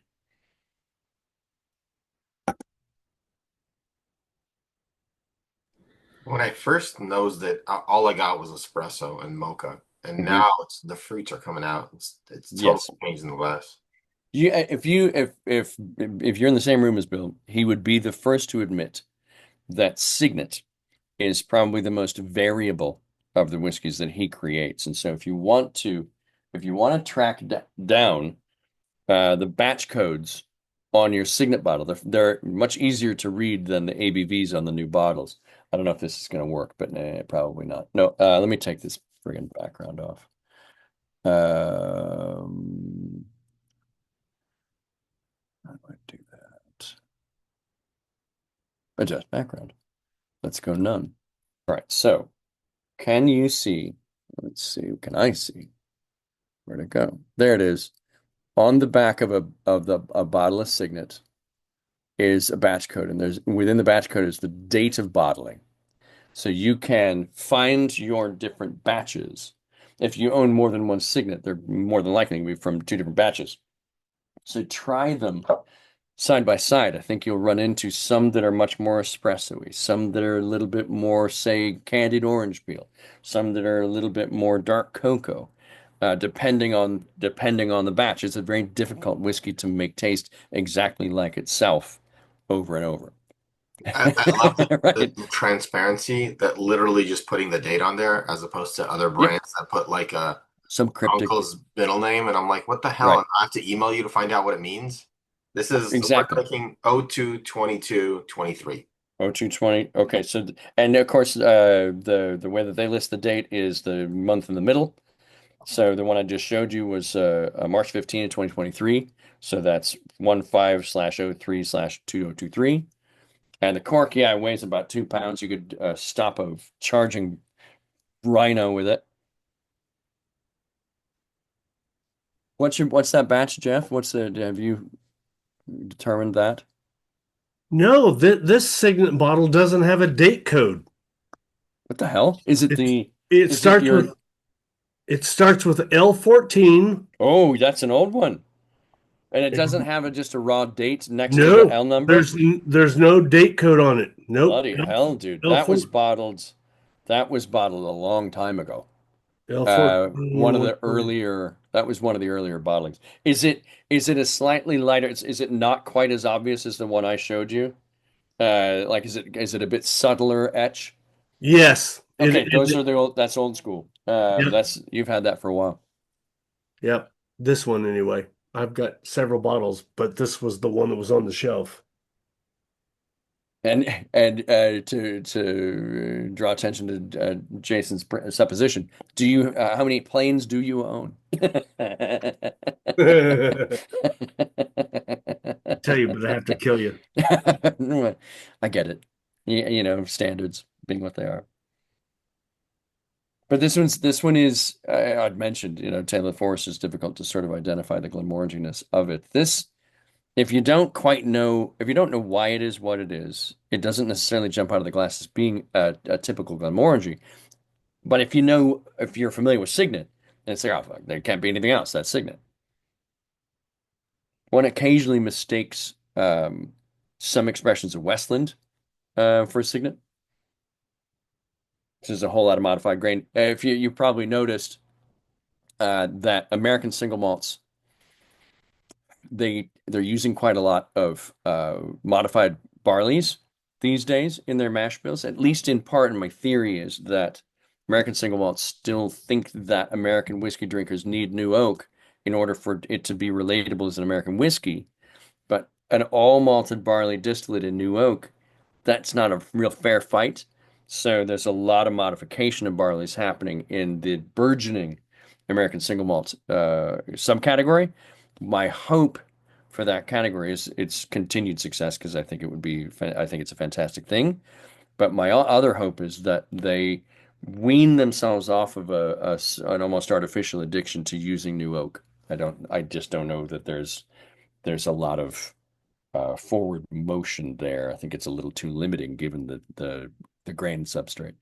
When I first nosed it, all I got was espresso and mocha, and now the fruits are coming out. It's totally changing the glass. If you're in the same room as Bill, he would be the first to admit that Signet is probably the most variable of the whiskeys that he creates. And so if you want to track down the batch codes on your Signet bottle, they're much easier to read than the ABVs on the new bottles. I don't know if this is going to work, but probably not. No, let me take this friggin' background off. How do I do that? Adjust background. Let's go none. All right, so can you see? Let's see, can I see? Where'd it go? There it is. On the back of a bottle of Signet is a batch code, and there's within the batch code is the date of bottling. So you can find your different batches. If you own more than one Signet, they're more than likely to be from two different batches. So try them side by side. I think you'll run into some that are much more espresso-y, some that are a little bit more, say, candied orange peel, some that are a little bit more dark cocoa. Depending on the batch, it's a very difficult whiskey to make taste exactly like itself over and over. I love Right. the transparency that literally just putting the date on there as opposed to other Yep. brands that put like a Some cryptic. uncle's middle name, and I'm like, what the hell? Right. And I have to email you to find out what it means. This is we're Exactly. taking 02/22/23. 02/20. Okay, so and of course the way that they list the date is the month in the middle. So the one I just showed you was March 15 of 2023. So that's 15/03/2023. And the cork, yeah, it weighs about 2 pounds. You could stop a charging rhino with it. What's that batch, Jeff? Have you determined that? No, this Signet bottle doesn't have a date code. What the hell? Is it It the it is it starts your with it starts with L14. Oh, that's an old one. And it doesn't And have just a raw date next to the no, L number? there's no date code on it. Nope. Bloody hell, dude. L4, That was bottled a long time ago. L14, That was one of the earlier bottlings. Is it a slightly lighter, is it not quite as obvious as the one I showed you? Like is it a bit subtler etch? Yes. Okay, that's old school. Yep. You've had that for a while. Yep. This one anyway. I've got several bottles, but this was the one that was on the shelf. And to draw attention to Jason's supposition, how many planes do you own? Tell you, but I have to kill you. I get it. Standards being what they are. But this one is I'd mentioned, Taylor Forest is difficult to sort of identify the Glenmoranginess of it. If you don't know why it is what it is, it doesn't necessarily jump out of the glass as being a typical Glenmorangie. But if you're familiar with Signet, then it's like, oh, fuck, there can't be anything else. That's Signet. One occasionally mistakes some expressions of Westland for Signet. There's a whole lot of modified grain. If you probably noticed that American single malts, they're using quite a lot of modified barleys these days in their mash bills, at least in part. And my theory is that American single malts still think that American whiskey drinkers need new oak in order for it to be relatable as an American whiskey. But an all malted barley distillate in new oak, that's not a real fair fight. So there's a lot of modification of barleys happening in the burgeoning American single malt subcategory. My hope for that category is its continued success because I think it's a fantastic thing. But my other hope is that they wean themselves off of an almost artificial addiction to using new oak. I just don't know that there's a lot of forward motion there. I think it's a little too limiting given the grain substrate.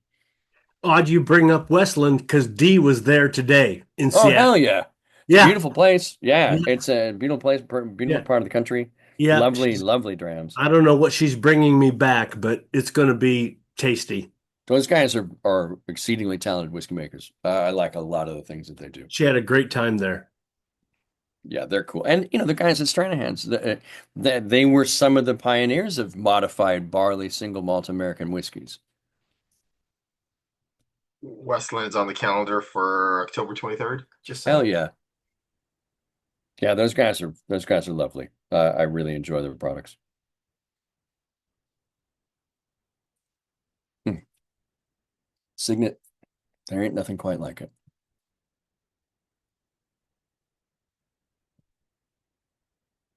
Odd you bring up Westland because D was there today in Oh, Seattle. hell yeah. Yeah. Beautiful place. Yeah, Yeah. it's a beautiful place, beautiful Yeah. part of the country. Yeah. Lovely, lovely drams. I don't know what she's bringing me back, but it's going to be tasty. Those guys are exceedingly talented whiskey makers. I like a lot of the things that they do. She had a great time there. Yeah, they're cool. And the guys at Stranahan's, they were some of the pioneers of modified barley single malt American whiskeys. Westland's on the calendar for October 23rd. Just Hell saying. yeah. Yeah, those guys are lovely. I really enjoy their products. Signet, there ain't nothing quite like it.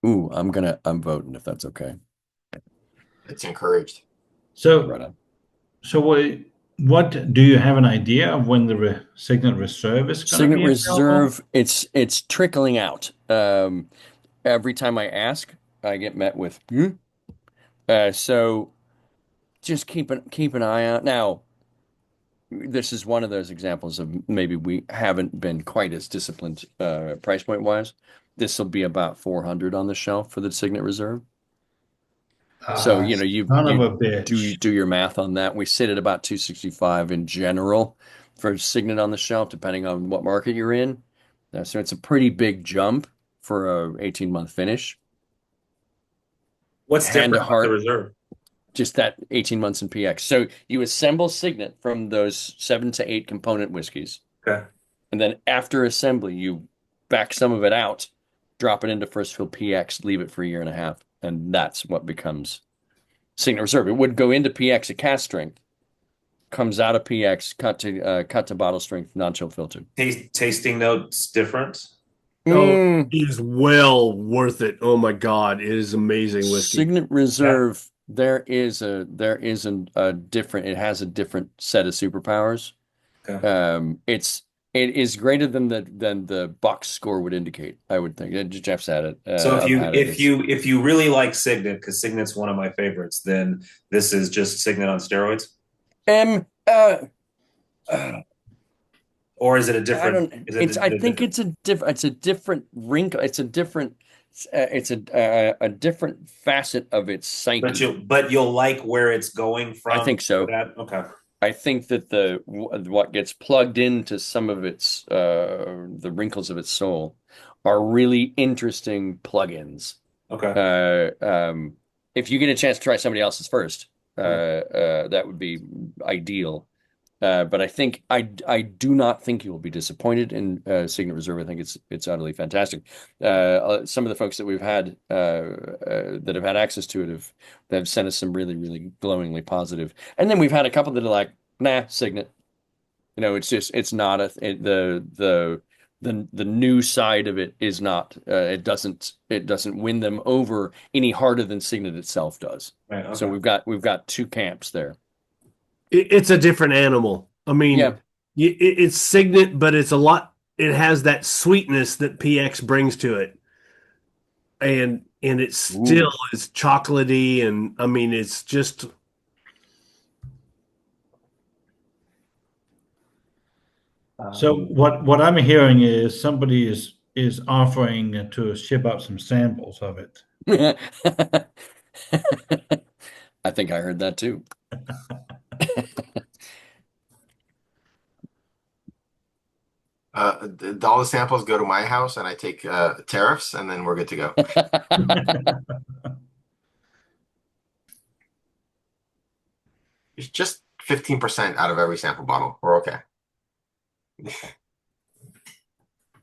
Ooh, I'm voting if that's okay. It's encouraged. So, Right on. so what do you have an idea of when the Signet Reserve is going to Signet be available? Reserve, it's trickling out. Every time I ask, I get met with, hmm? So just keep an eye out. Now, this is one of those examples of maybe we haven't been quite as disciplined price point wise. This will be about 400 on the shelf for the Signet Reserve. So, Ah, you know, son of you a bitch. do your math on that. We sit at about 265 in general for Signet on the shelf, depending on what market you're in. So it's a pretty big jump for a 18-month finish. What's Hand to different about the heart, reserve? just that 18 months in PX. So you assemble Signet from those 7 to 8 component whiskeys. Okay. And then after assembly, you back some of it out, drop it into first fill PX, leave it for a year and a half. And that's what becomes Signet Reserve. It would go into PX at cast strength, comes out of PX, cut to bottle strength, non-chill filtered. Tasting notes different. Oh, Mm, it is well worth it. Oh my God, it is amazing whiskey. Signet Yeah. Reserve, a different, it has a different set of superpowers. Okay. It is greater than the box score would indicate, I would think. Jeff's had it. So I've had it. if you really like Signet, because Signet's one of my favorites, then this is just Signet on steroids, Um, or is it a I different? don't. Is it I a think different? it's a different wrinkle. It's a different. It's a different facet of its psyche. But you'll like where it's going I from think for so. that. Okay. I think that what gets plugged into some of its the wrinkles of its soul are really interesting plugins. Okay. If you get a chance to try somebody else's first, that would be ideal. But I do not think you will be disappointed in Signet Reserve. I think it's utterly fantastic. Some of the folks that we've had that have had access to it have sent us some really, really glowingly positive. And then we've had a couple that are like, nah, Signet. You know, it's not the new side of it is not it doesn't win them over any harder than Signet itself does. Right. So Okay. we've got two camps there. It's a different animal. I mean, Yeah. it's Signet, but it's a lot. It has that sweetness that PX brings to it, and it still Ooh. is chocolatey, and I mean, it's just So what I'm hearing is somebody is offering to ship out some samples of it. I think I heard that too. All the samples go to my house, and I take tariffs, and then we're good to go. It's just 15% out of every sample bottle. We're okay.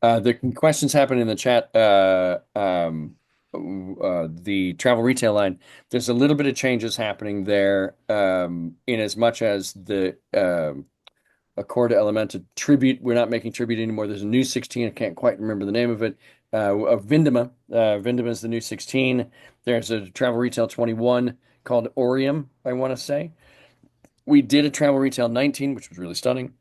The questions happen in the chat. The travel retail line, there's a little bit of changes happening there, in as much as the Accorda Elementa tribute. We're not making tribute anymore. There's a new 16. I can't quite remember the name of it. Of Vindima. Vindima is the new 16. There's a travel retail 21 called Orium, I want to say. We did a travel retail 19, which was really stunning.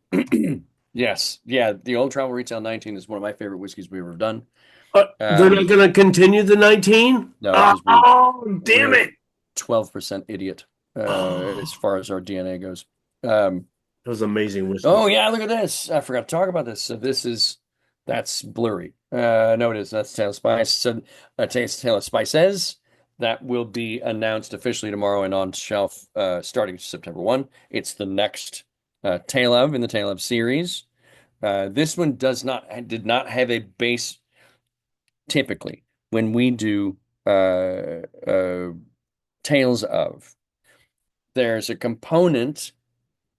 Yes, yeah, the old travel retail 19 is one of my favorite whiskeys we've ever done. they're not going to continue the 19. No, because Damn we're it! 12% idiot as far as our DNA goes. That was amazing whiskey. Oh yeah, look at this. I forgot to talk about this. So that's blurry. No, it is. That's Tale of Spice. So Tale of Spices. That will be announced officially tomorrow and on shelf starting September 1. It's the next Tale of in the Tale of series. This one did not have a base. Typically, when we do Tales of, there's a component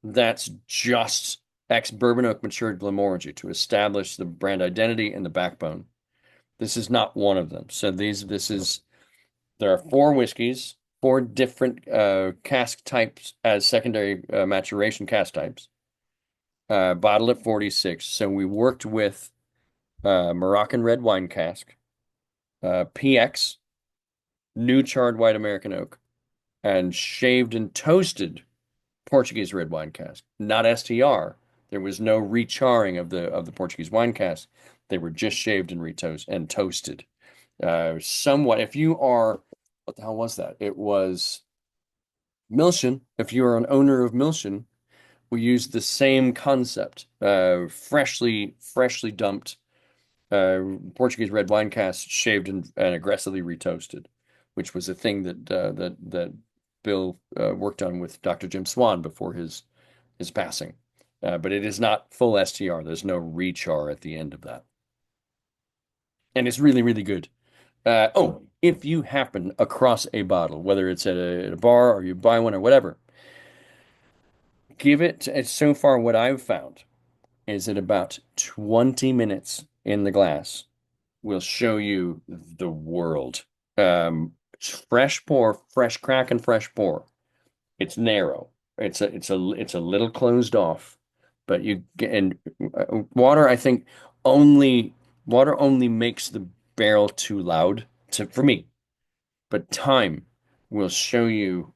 that's just ex-bourbon oak matured Glenmorangie to establish the brand identity and the backbone. This is not one of them. So there are 4 whiskeys, 4 different cask types as secondary maturation cask types, bottled at 46. So we worked with Moroccan red wine cask, PX, new charred white American oak, and shaved and toasted Portuguese red wine cask, not STR. There was no recharring of the Portuguese wine cask. They were just shaved and toasted. Somewhat, if you are, what the hell was that? It was Milchen. If you are an owner of Milchen, we use the same concept. Freshly dumped Portuguese red wine cask, shaved and aggressively retoasted, which was a thing that Bill worked on with Dr. Jim Swan before his passing. But it is not full STR. There's no rechar at the end of that. And it's really, really good. If you happen across a bottle, whether it's at a bar or you buy one or whatever, give it, so far what I've found is that about 20 minutes in the glass will show you the world. Fresh pour, fresh crack and fresh pour. It's narrow. It's a little closed off, but you get and water. I think water only makes the barrel too loud for me. But time will show you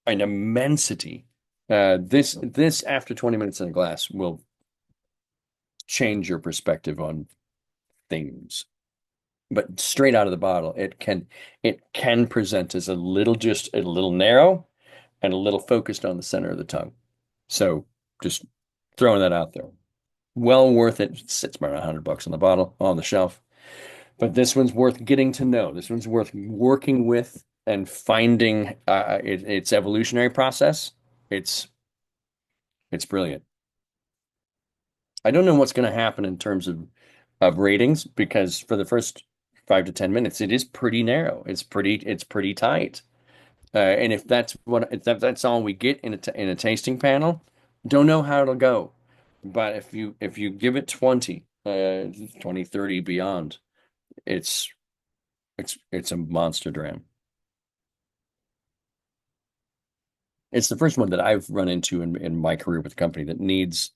an immensity. This after 20 minutes in a glass will change your perspective on things. But straight out of the bottle, it can present as just a little narrow and a little focused on the center of the tongue. So just throwing that out there. Well worth it. It sits about $100 on the bottle on the shelf. But this one's worth getting to know. This one's worth working with and finding its evolutionary process. It's brilliant. I don't know what's going to happen in terms of ratings, because for the first 5 to 10 minutes, it is pretty narrow. It's pretty tight. And if that's all we get in a tasting panel, don't know how it'll go. But if you give it 20, 30 beyond, it's a monster dram. It's the first one that I've run into in my career with the company that needs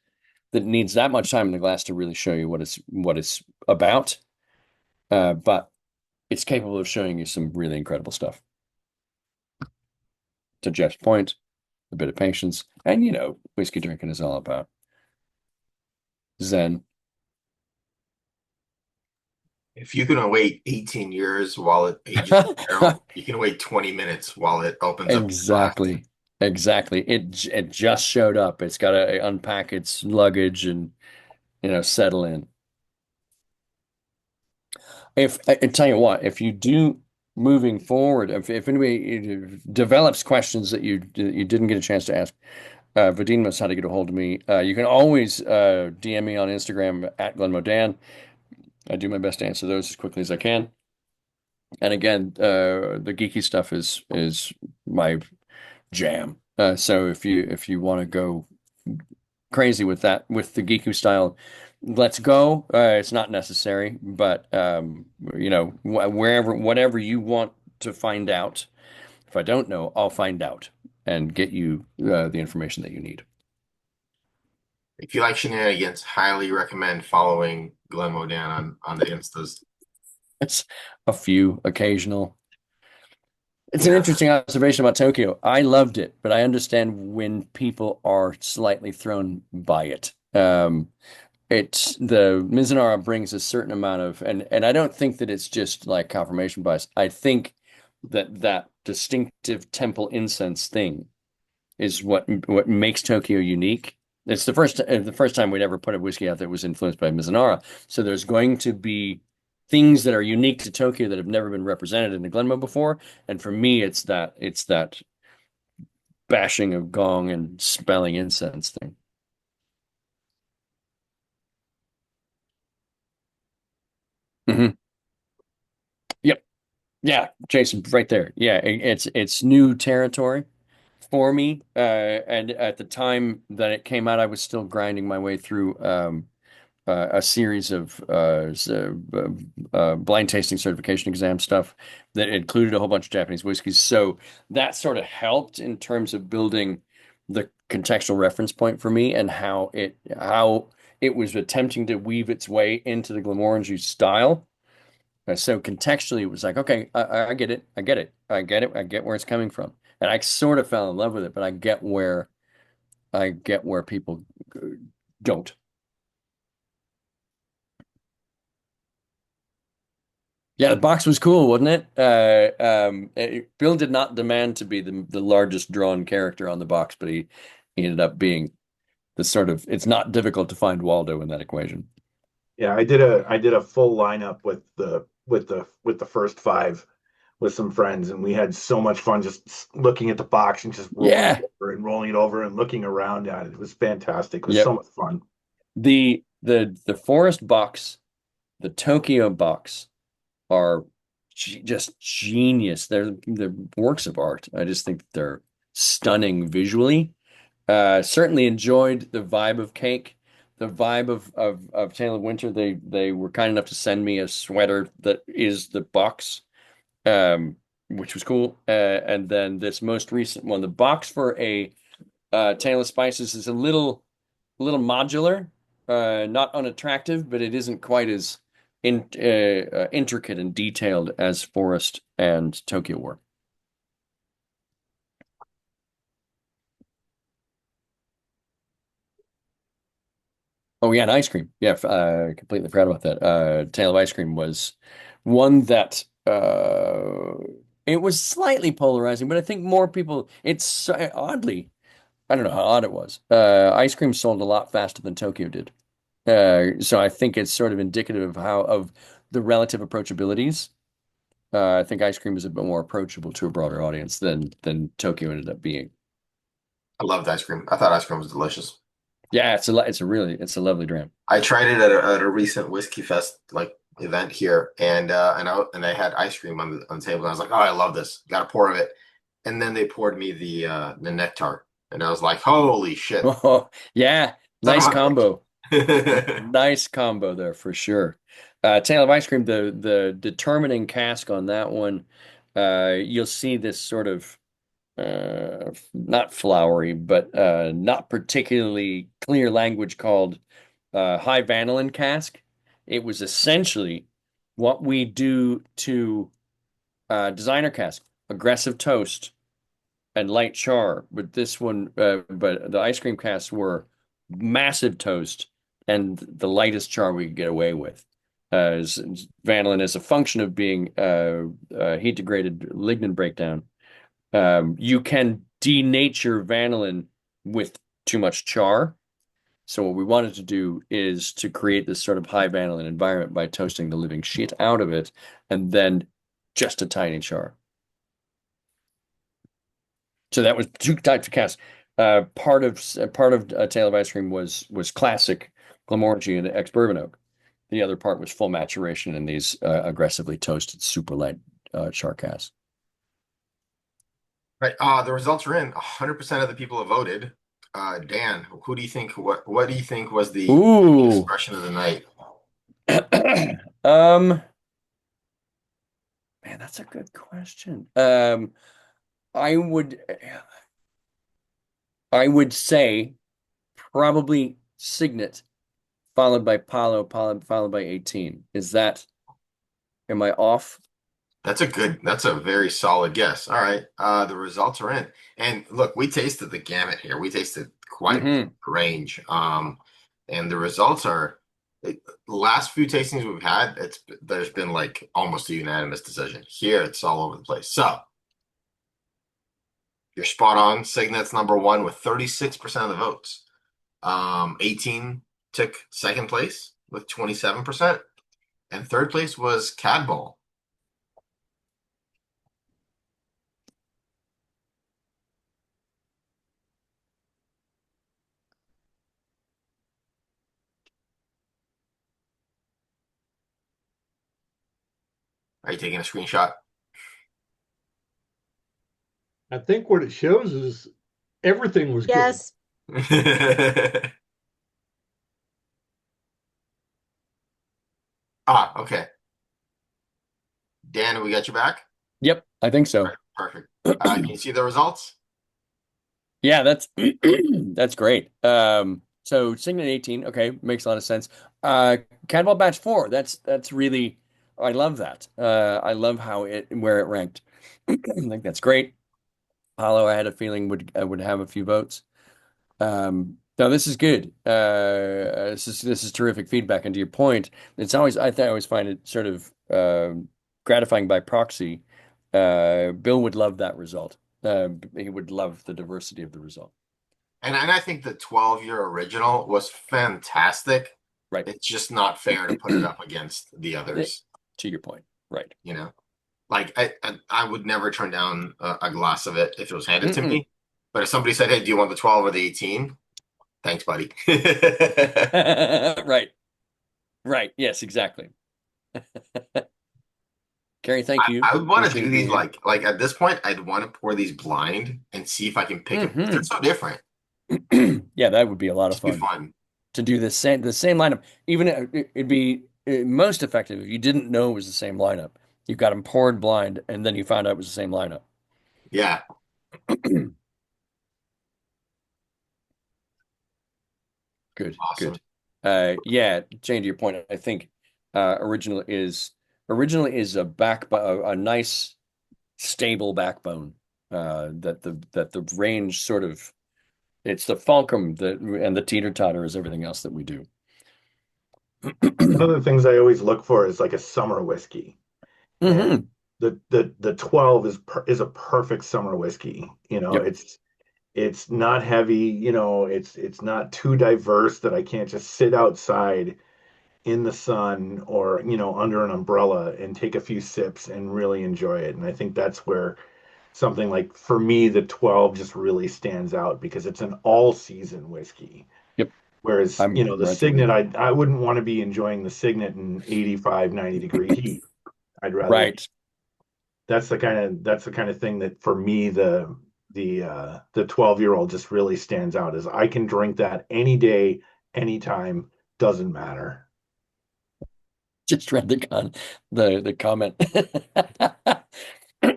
that much time in the glass to really show you what it's about. But it's capable of showing you some really incredible stuff. To Jeff's point, a bit of patience, and whiskey drinking is all about Zen. If you can wait 18 years while it ages in the barrel, you can wait 20 minutes while it opens up. Exactly. It just showed up. It's got to unpack its luggage and settle in. If I tell you what, if you do moving forward, if anybody develops questions that you didn't get a chance to ask, Vadim knows how to get a hold of me. You can always DM me on Instagram at Glenmodan. I do my best to answer those as quickly as I can. And again, the geeky stuff is my jam. So if you want to go crazy with that, with the geeky style, let's go. It's not necessary, but whatever you want to find out. If I don't know, I'll find out and get you the information that you need. If you like shenanigans, highly recommend following Glenmodan on the Instas. It's a few occasional. It's an interesting observation about Tokyo. I loved it, but I understand when people are slightly thrown by it. It's the Mizunara brings a certain amount of, and I don't think that it's just like confirmation bias. I think that distinctive temple incense thing is what makes Tokyo unique. It's the first time we'd ever put a whiskey out that was influenced by Mizunara. So there's going to be things that are unique to Tokyo that have never been represented in the Glenmo before. And for me, it's that bashing of gong and smelling incense thing. Mm-hmm. Yep. Yeah, Jason, right there. Yeah, it's new territory for me. And at the time that it came out, I was still grinding my way through a series of blind tasting certification exam stuff that included a whole bunch of Japanese whiskeys. So that sort of helped in terms of building the contextual reference point for me and how it was attempting to weave its way into the Glenmorangie style. So contextually, it was like, okay, I get it. I get it. I get it. I get where it's coming from. and I sort of fell in love with it, but I get where people don't. Yeah, the box was cool, wasn't it? Bill did not demand to be the largest drawn character on the box, but he ended up being the sort of, it's not difficult to find Waldo in that equation. Yeah, I did a full lineup with the first five with some friends, and we had so much fun just looking at the box and just rolling it Yeah. over and rolling it over and looking around at it. It was fantastic. It was so Yep. much fun. The Forest box, the Tokyo box are just genius. They're works of art. I just think they're stunning visually. Certainly enjoyed the vibe of Cake, the vibe of Tale of Winter. They were kind enough to send me a sweater that is the box, um, which was cool. And then this most recent one, the box for a Tale of Spices is a little modular, not unattractive, but it isn't quite as intricate and detailed as Forest and Tokyo were. Oh yeah, and ice cream. Yeah, completely forgot about that. Tale of Ice Cream was one that it was slightly polarizing, but I think more people. It's oddly, I don't know how odd it was. Ice cream sold a lot faster than Tokyo did. So I think it's sort of indicative of the relative approachabilities. I think ice cream is a bit more approachable to a broader audience than Tokyo ended up being. I loved ice cream. I thought ice cream was delicious. Yeah, it's a lovely drink. I tried it at a recent Whiskey Fest like event here, and I had ice cream on the table. And I was like, oh, I love this. Got a pour of it, and then they poured me the nectar, and I was like, holy shit! Oh, yeah, Son of nice combo. a- Nice combo there for sure. Tale of Ice Cream, the determining cask on that one, you'll see this sort of not flowery, but not particularly clear language called high vanillin cask. It was essentially what we do to designer cask, aggressive toast and light char. But the ice cream casks were massive toast and the lightest char we could get away with. Vanillin is a function of being heat degraded lignin breakdown. You can denature vanillin with too much char. So what we wanted to do is to create this sort of high vanillin environment by toasting the living shit out of it and then just a tiny char. So that was two types of casks. Part of A Tale of Ice Cream was classic Glenmorangie and ex bourbon oak. The other part was full maturation in these aggressively toasted super light char casks. Right. The results are in. 100% of the people have voted. Dan, who do you think? What do you think was the Ooh. expression of the night? Um, man, that's a good question. I would I would say probably Signet, followed by Palo, followed by 18. Am I off? That's a very solid guess. All right. The results are in. And look, we tasted the gamut here. We tasted quite a range. And the results are the last few tastings we've had, there's been like almost a unanimous decision. Here it's all over the place. So you're spot on. Signet's number one with 36% of the votes. 18 took second place with 27%. And third place was Cadball. Are you taking a screenshot? I think what it shows is everything was good. Yes. Okay. Dan, we got you back? Yep, I think so. Perfect. Can you see the results? Yeah, that's that's great. So Signet 18, okay, makes a lot of sense. Cannonball Batch 4, that's really I love that. I love where it ranked. I think that's great. Hollow, I had a feeling would have a few votes. No, this is good. This is terrific feedback. And to your point, it's always I always find it sort of gratifying by proxy. Bill would love that result. He would love the diversity of the result. And I think the 12-year original was fantastic. Right. It's just not fair to put it up against the others. To your point. Right. You know, like I would never turn down a glass of it if it was handed to me. But if somebody said, "Hey, do you want the 12 or the 18?" Thanks, buddy. Right. Right. Yes, exactly. Carrie, thank you. I would want to Appreciate do you these being here. like at this point, I'd want to pour these blind and see if I can pick it. They're so different. Yeah, that would be a lot of It'd be fun fun. to do the same lineup. Even it'd be most effective if you didn't know it was the same lineup. You got them poured blind, and then you found out it was the same lineup. Yeah. Good, Awesome. good. Yeah, Jane, to your point, I think original is a nice stable backbone that the range sort of it's the fulcrum that and the teeter-totter is everything else that we do. One of the things I always look for is like a summer whiskey. And the 12 is a perfect summer whiskey. You know, Yep. it's not heavy, you know, it's not too diverse that I can't just sit outside in the sun or, you know, under an umbrella and take a few sips and really enjoy it. And I think that's where something like, for me, the 12 just really stands out because it's an all season whiskey. Yep. Whereas, you I'm know, the right there with Signet, you. I wouldn't want to be enjoying the Signet in 85, 90-degree heat. I'd rather, Right. that's the kind of thing that for me, the 12-year-old just really stands out is I can drink that any day, anytime, doesn't matter. Just read the comment.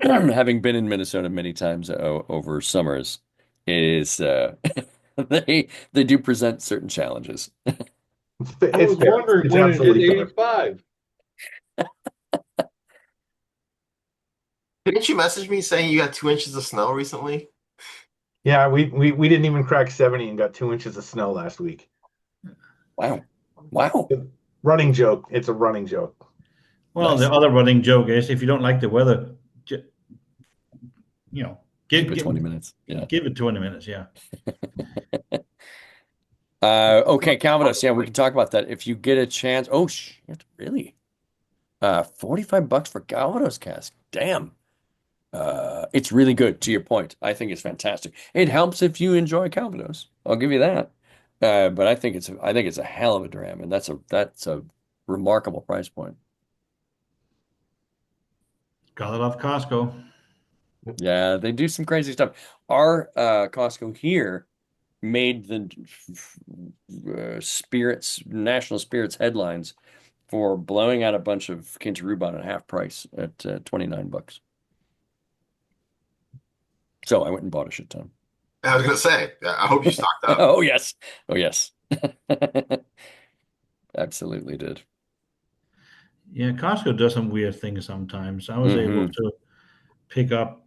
Having been in Minnesota many times over summers, is they do present certain challenges. I It's was fair. wondering It's when it hit absolutely fair. 85. Didn't you message me saying you got 2 inches of snow recently? Yeah, we didn't even crack 70 and got 2 inches of snow last week. Wow. Wow. Running joke. It's a running joke. Well, Nice. the other running joke is if you don't like the weather, you know, Give it 20 minutes. Yeah. give it 20 minutes. Yeah. Okay, Calvados. Yeah, we can talk about that if you get a chance. Oh, shit, really? $45 for Calvados cask. Damn. It's really good, to your point. I think it's fantastic. It helps if you enjoy Calvados. I'll give you that. But I think it's a hell of a dram, and that's a remarkable price point. Got it off Costco. Yeah, they do some crazy stuff. Our Costco here made the national spirits headlines for blowing out a bunch of Kinta Rhubarb at half price at $29. So I went and bought a shit ton. I was gonna say, I hope you stocked up. Oh yes. Oh yes. Absolutely did. Yeah, Costco does some weird things sometimes. I was able to pick up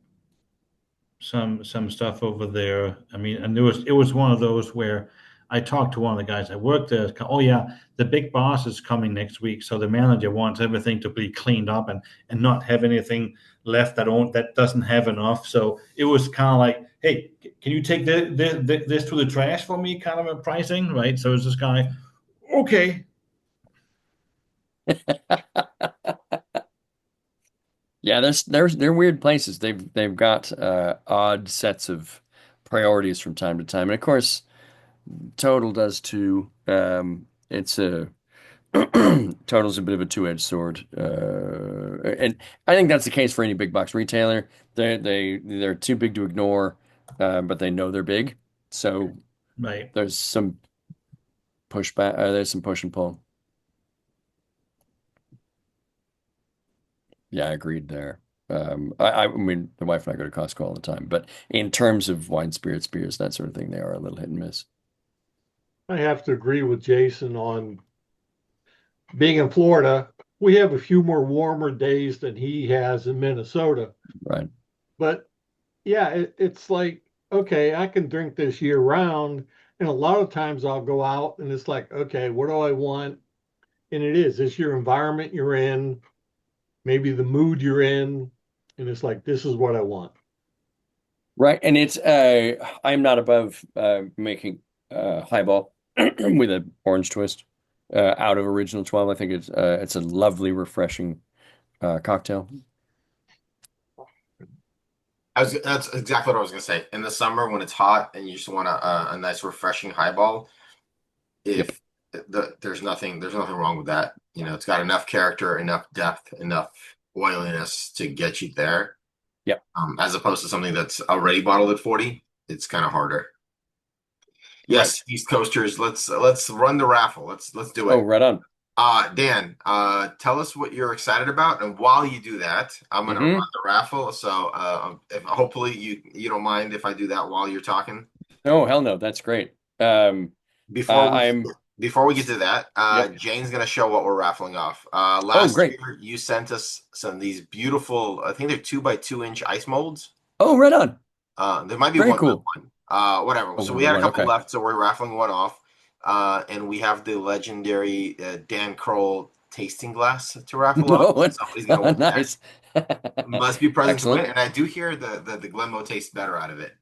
some stuff over there. I mean, and it was one of those where I talked to one of the guys that worked there. Oh yeah, the big boss is coming next week, so the manager wants everything to be cleaned up and not have anything left that doesn't have enough. So it was kind of like, hey, can you take this to the trash for me? Kind of a pricing, right? So it's this guy, okay. Yeah, they're weird places. They've got odd sets of priorities from time to time, and of course, Total does too. It's a Total's a bit of a two-edged sword, and I think that's the case for any big box retailer. They're too big to ignore, but they know they're big, so Right. there's some pushback. There's some push and pull. Yeah, I agreed there. I mean, the wife and I go to Costco all the time, but in terms of wine, spirits, beers, that sort of thing, they are a little hit and miss. I have to agree with Jason on being in Florida. We have a few more warmer days than he has in Minnesota, Right. but yeah, it's like, okay, I can drink this year round. And a lot of times I'll go out and it's like, okay, what do I want? And it's your environment you're in, maybe the mood you're in. And it's like, this is what I want. Right. And it's I'm not above making highball with an orange twist out of original 12. I think it's a lovely, refreshing cocktail. That's exactly what I was gonna say. In the summer when it's hot and you just want a nice refreshing highball, Yep. if there's nothing wrong with that. You know, it's got enough character, enough depth, enough oiliness to get you there. Yep. As opposed to something that's already bottled at 40, it's kind of harder. Right. Yes, East Coasters, let's run the raffle. Let's do Oh, it. right on. Dan, tell us what you're excited about, and while you do that, I'm gonna run the raffle. So, if hopefully you don't mind if I do that while you're talking. Oh, hell no. That's great. Before we I'm before we get to that, Yep. Jane's gonna show what we're raffling off. Oh, Last great. year you sent us some of these beautiful, I think they're 2 by 2 inch ice molds. Oh, right on. There might be Very 1 by cool. 1. Whatever. Oh, So one we by had a one. couple Okay. left, so we're raffling one off. And we have the legendary Dan Crowell tasting glass to raffle off. Oh, Somebody's gonna win that. nice. Must be present to win. Excellent. And I do hear the Glenmo tastes better out of it.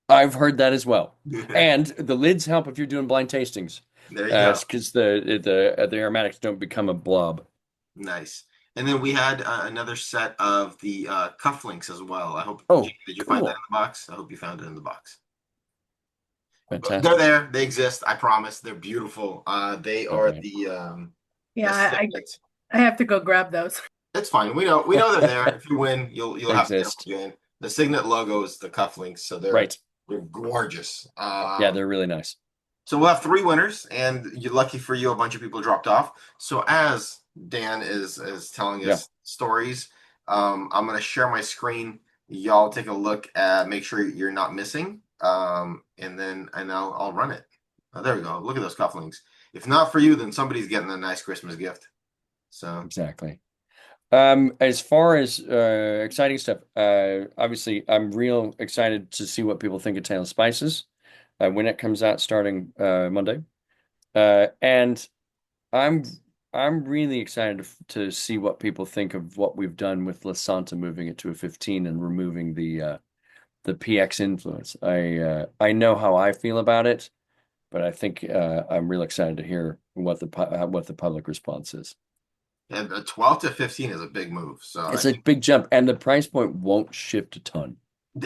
I've heard that as well. There And the lids help if you're doing blind tastings. you go. It's because the aromatics don't become a blob. Nice. And then we had another set of the cufflinks as well. I hope, Oh, Jake, did you find that in cool. the box? I hope you found it in the box. But they're Fantastic. there. They exist. I promise. They're beautiful. They All are right. the Yeah, signet. I have to go grab those. It's fine. We know they're there. If you win, you'll They have to get them exist. again. The signet logo is the cufflinks, so Right. they're gorgeous. Yeah, they're really nice. So we'll have 3 winners, and you're lucky for you, a bunch of people dropped off. So as Dan is telling Yeah. us stories, I'm gonna share my screen. Y'all take a look at, make sure you're not missing, and I'll run it. Oh, there we go. Look at those cufflinks. If not for you, then somebody's getting a nice Christmas gift. So Exactly. As far as exciting stuff, obviously I'm real excited to see what people think of Tale of Spices when it comes out starting Monday. And I'm I'm really excited to see what people think of what we've done with La Santa, moving it to a 15 and removing the PX influence. I know how I feel about it, but I think I'm real excited to hear what the public response is. and 12 to 15 is a big move. So I It's a think, big jump, and the price point won't shift a ton.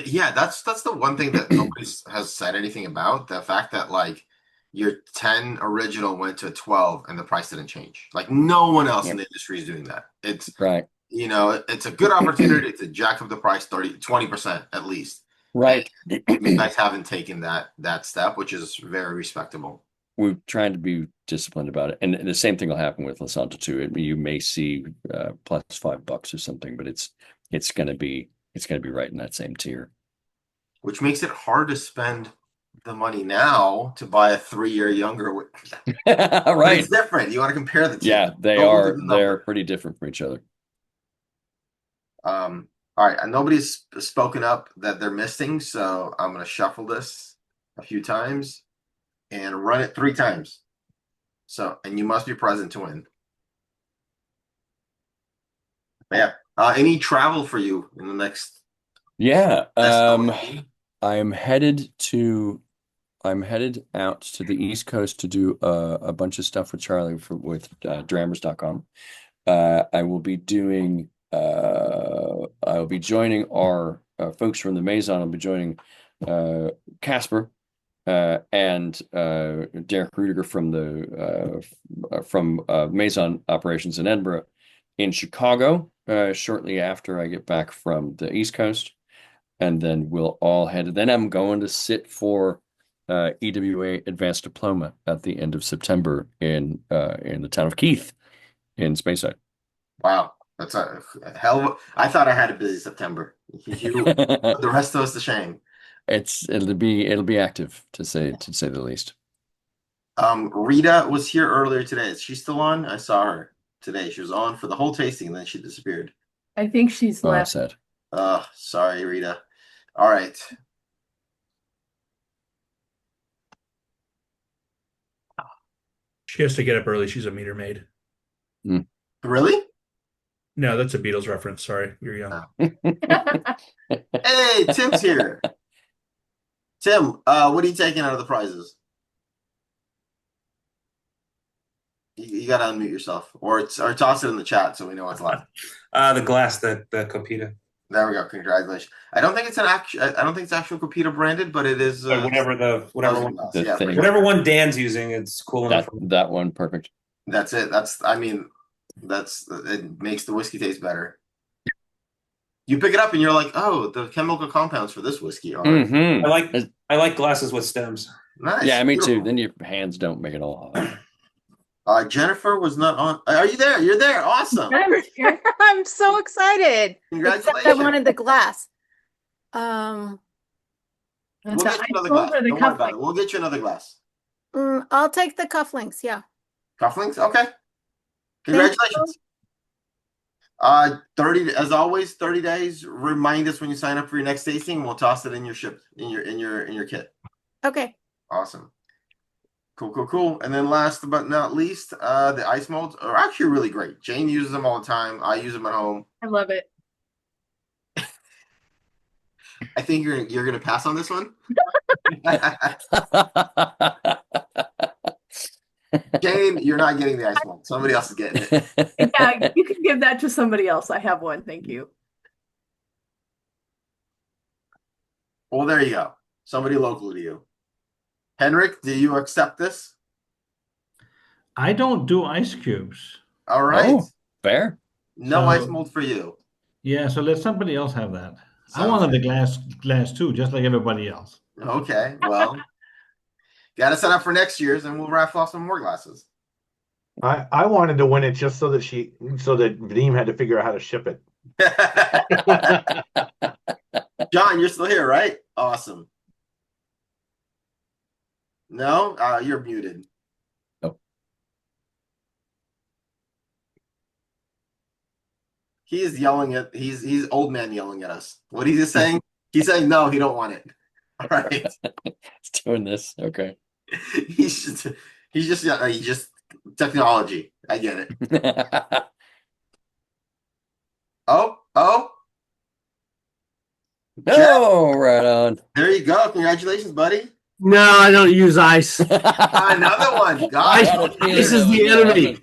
yeah, that's the one thing that nobody has said anything about. The fact that like your 10 original went to 12 and the price didn't change. Like no one else in Yep. the industry is doing that. It's Right. it's a good opportunity to jack up the price 20% at least. Right. And you guys haven't taken that step, which is very respectable. We're trying to be disciplined about it, and the same thing will happen with La Santa too. You may see plus $5 or something, but it's gonna be right in that same tier. Which makes it hard to spend the money now to buy a 3 year younger. But Right. it's different. You want to compare the two. Yeah, Don't look at the they're number. pretty different from each other. All right, and nobody's spoken up that they're missing, so I'm gonna shuffle this a few times and run it 3 times. So, and you must be present to win. Yeah. Any travel for you in the next? Yeah. SLA? I'm headed out to the East Coast to do a bunch of stuff with Charlie with Drammers.com. I will be doing I'll be joining our folks from the Maison. I'll be joining Casper and Derek Rudiger from Maison operations in Edinburgh in Chicago shortly after I get back from the East Coast. And then we'll all head. Then I'm going to sit for EWA Advanced Diploma at the end of September in the town of Keith in Speyside. Wow, that's a hell of a, I thought I had a busy September. You put the rest of us to shame. It'll be active to say the least. Rita was here earlier today. Is she still on? I saw her today. She was on for the whole tasting, and then she disappeared. I think she's Oh, left. sad. Sorry, Rita. All right. She has to get up early. She's a meter maid. Really? No, that's a Beatles reference. Sorry, you're young. Hey, Tim's here. Tim, what are you taking out of the prizes? You got to unmute yourself, or toss it in the chat so we know what's left. The glass, the Copita. There we go. Congratulations. I don't think it's actual Copita branded, but it is. Whatever one, yeah, thing. whatever one Dan's using, it's cool enough. That one, perfect. That's it. It makes the whiskey taste better. You pick it up and you're like, oh, the chemical compounds for this whiskey are. Mm-hmm. I like glasses with stems. Nice. Yeah, me Beautiful. too. Then your hands don't make it all hot. Jennifer was not on. Are you there? You're there. Awesome. I'm so excited. Congratulations. Except I wanted the glass. We'll get you another glass. Don't worry about it. We'll get you another glass. I'll take the cufflinks. Yeah. Cufflinks? Okay. Congratulations. 30 as always, 30 days. Remind us when you sign up for your next tasting, and we'll toss it in your kit. Okay. Awesome. Cool. And then last but not least, the ice molds are actually really great. Jane uses them all the time. I use them at home. I love it. I think you're gonna pass on this one. Jane, you're not getting the ice mold. Somebody else is getting it. Yeah, you can give that to somebody else. I have one. Thank you. Well, there you go. Somebody local to you. Henrik, do you accept this? I don't do ice cubes. All right. Oh, fair. No ice mold for you. Yeah, so let somebody else have that. I Sounds wanted the good. glass too, just like everybody else. Okay, well, got to sign up for next year's, and we'll raffle off some more glasses. I wanted to win it just so that Vadim had to figure out how to ship it. John, you're still here, right? Awesome. No, you're muted. Oh. He is yelling at. He's old man yelling at us. What is he saying? He's saying no, he don't want it. All right. It's doing this. Okay. He's just technology. I get it. Oh. Oh, right on. There you go. Congratulations, buddy. No, I don't use ice. Another one. God, This is the enemy.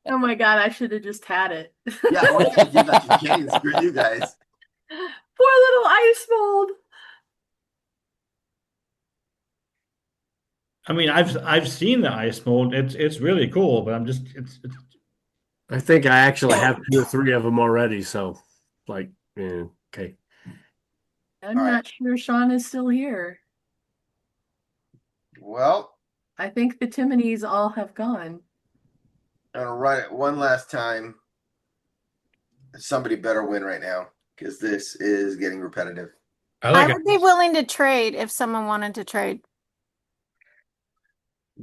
Oh my God, I should have just had it. Yeah, I want you to give that to Jane. Screw you guys. Poor little ice mold. I mean, I've seen the ice mold. It's really cool, but I think I actually have 2 or 3 of them already. So, like, yeah, okay. I'm not sure Sean is still here. Well, I think the Timonees all have gone. I'm gonna run it one last time. Somebody better win right now because this is getting repetitive. I would be willing to trade if someone wanted to trade.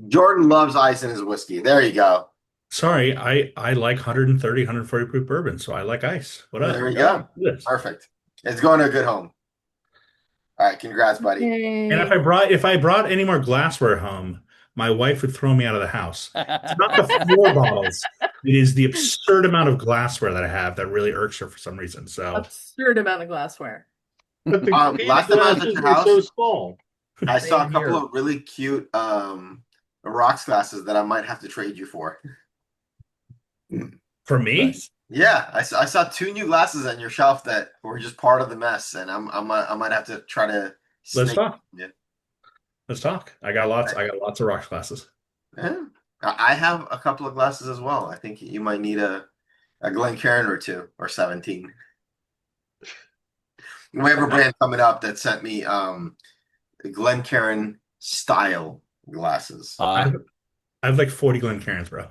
Jordan loves ice in his whiskey. There you go. Sorry, I like 130, 140 proof bourbon, so I like ice. What up? There we go. Perfect. It's going to a good home. All right, congrats, buddy. And if I brought any more glassware home, my wife would throw me out of the house. It's not the 4 bottles. It is the absurd amount of glassware that I have that really irks her for some reason. So absurd amount of glassware. But the last time I was at your house, so small. I saw a couple of really cute rocks glasses that I might have to trade you for. For me? Nice. Yeah, I saw 2 new glasses on your shelf that were just part of the mess, and I might have to try to. Let's talk. Yeah. Let's talk. I got lots of rocks glasses. Yeah. I have a couple of glasses as well. I think you might need a Glencairn or 2 or 17. We have a brand coming up that sent me Glencairn style glasses. I have like 40 Glencairns, bro.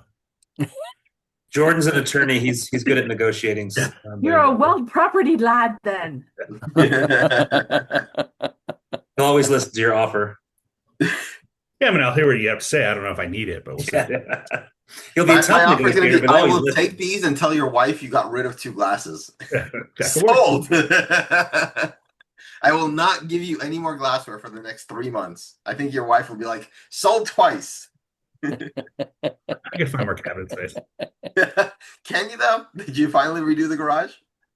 Jordan's an attorney. He's good at negotiating. You're a well-propertied lad, then. He'll always listen to your offer. Yeah, I mean, I'll hear what you have to say. I don't know if I need it, but we'll see. He'll be a My tough offer is going to negotiator, be, but I always will listen. take these and tell your wife you got rid of 2 glasses. That could work. Sold. I will not give you any more glassware for the next 3 months. I think your wife will be like, sold twice. I can find more cabinet space. Can you though? Did you finally redo the garage?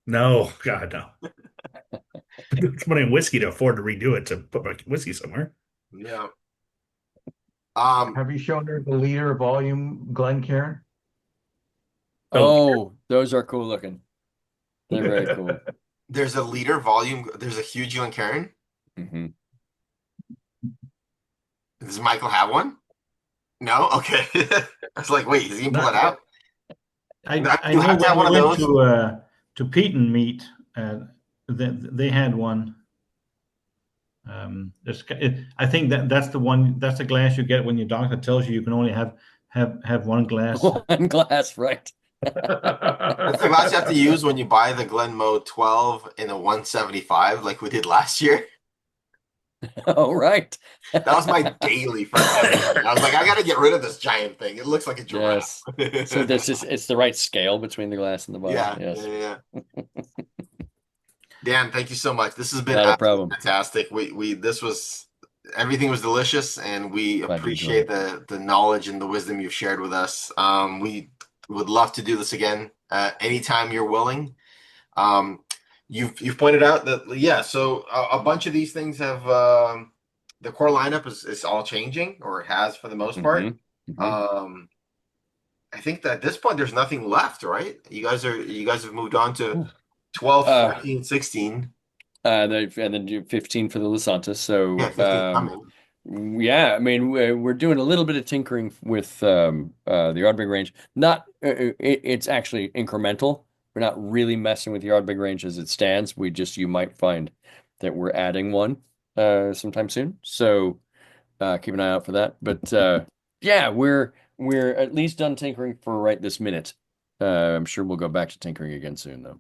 No, God, no. It's money in whiskey to afford to redo it to put my whiskey somewhere. Yeah. Have you shown her the liter volume Glencairn? Oh, those are cool looking. They're very cool. There's a liter volume. There's a huge Glencairn. Mm-hmm. Does Michael have one? No? Okay. I was like, wait, is he going to pull it out? I You know have to have when one we of went those. to Pete and Meat, they had one. I think that's the one. That's the glass you get when your doctor tells you can only have one glass. One glass, right? That's the glass you have to use when you buy the Glenmo 12 in a 175 like we did last year. Oh, right. That was my daily for everything. I was like, I got to get rid of this giant thing. It looks like a giraffe. Yes. So it's the right scale between the glass and the bottle. Yeah, Yes. yeah. Dan, thank you so much. This has been Not a problem. fantastic. Everything was delicious, and we Glad to appreciate the knowledge and the wisdom you've shared with us. We would love to do this again anytime you're willing. You've pointed out that so a bunch of these things have the core lineup is all changing, or it has for the most part. Mm-hmm. I think that at this point there's nothing left, right? You guys have moved on to 12, 14, 16. And then do 15 for the Lasanta. So Yeah, 15 coming. yeah, I mean we're doing a little bit of tinkering with the Ardbeg range. Not it's actually incremental. We're not really messing with the Ardbeg range as it stands. You might find that we're adding one sometime soon. So keep an eye out for that. But yeah, we're at least done tinkering for right this minute. I'm sure we'll go back to tinkering again soon though.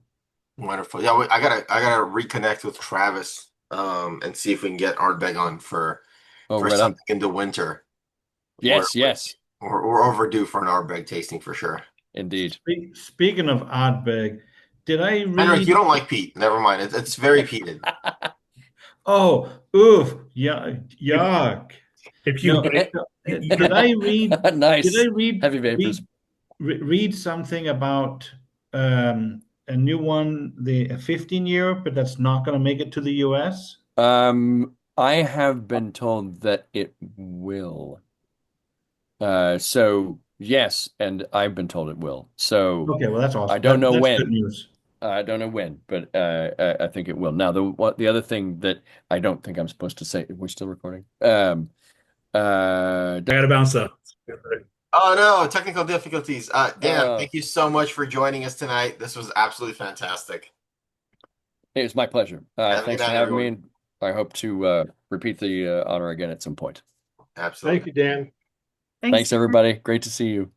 Wonderful. Yeah, I gotta reconnect with Travis and see if we can get Ardbeg on for right something on. into winter. Yes, yes. We're overdue for an Ardbeg tasting for sure. Indeed. Speaking of Ardbeg, did I read? Henrik, you don't like peat. Never mind. It's very peated. Oh, oof, yeah, yuck. If you Did I read? Nice. Did I read heavy vapors? Read something about a new one, the 15-year, but that's not going to make it to the US? I have been told that it will. So yes, and I've been told it will. So okay, well that's awesome. I don't know that's when. Good news. I don't know when, but I think it will. Now, the other thing that I don't think I'm supposed to say, we're still recording. I gotta bounce up. Oh no, technical difficulties. Dan, thank you so much for joining us tonight. This was absolutely fantastic. It was my pleasure. Thanks for having me, and I hope to repeat the honor again at some point. Absolutely. Thank you, Dan. Thanks, everybody. Great to see you.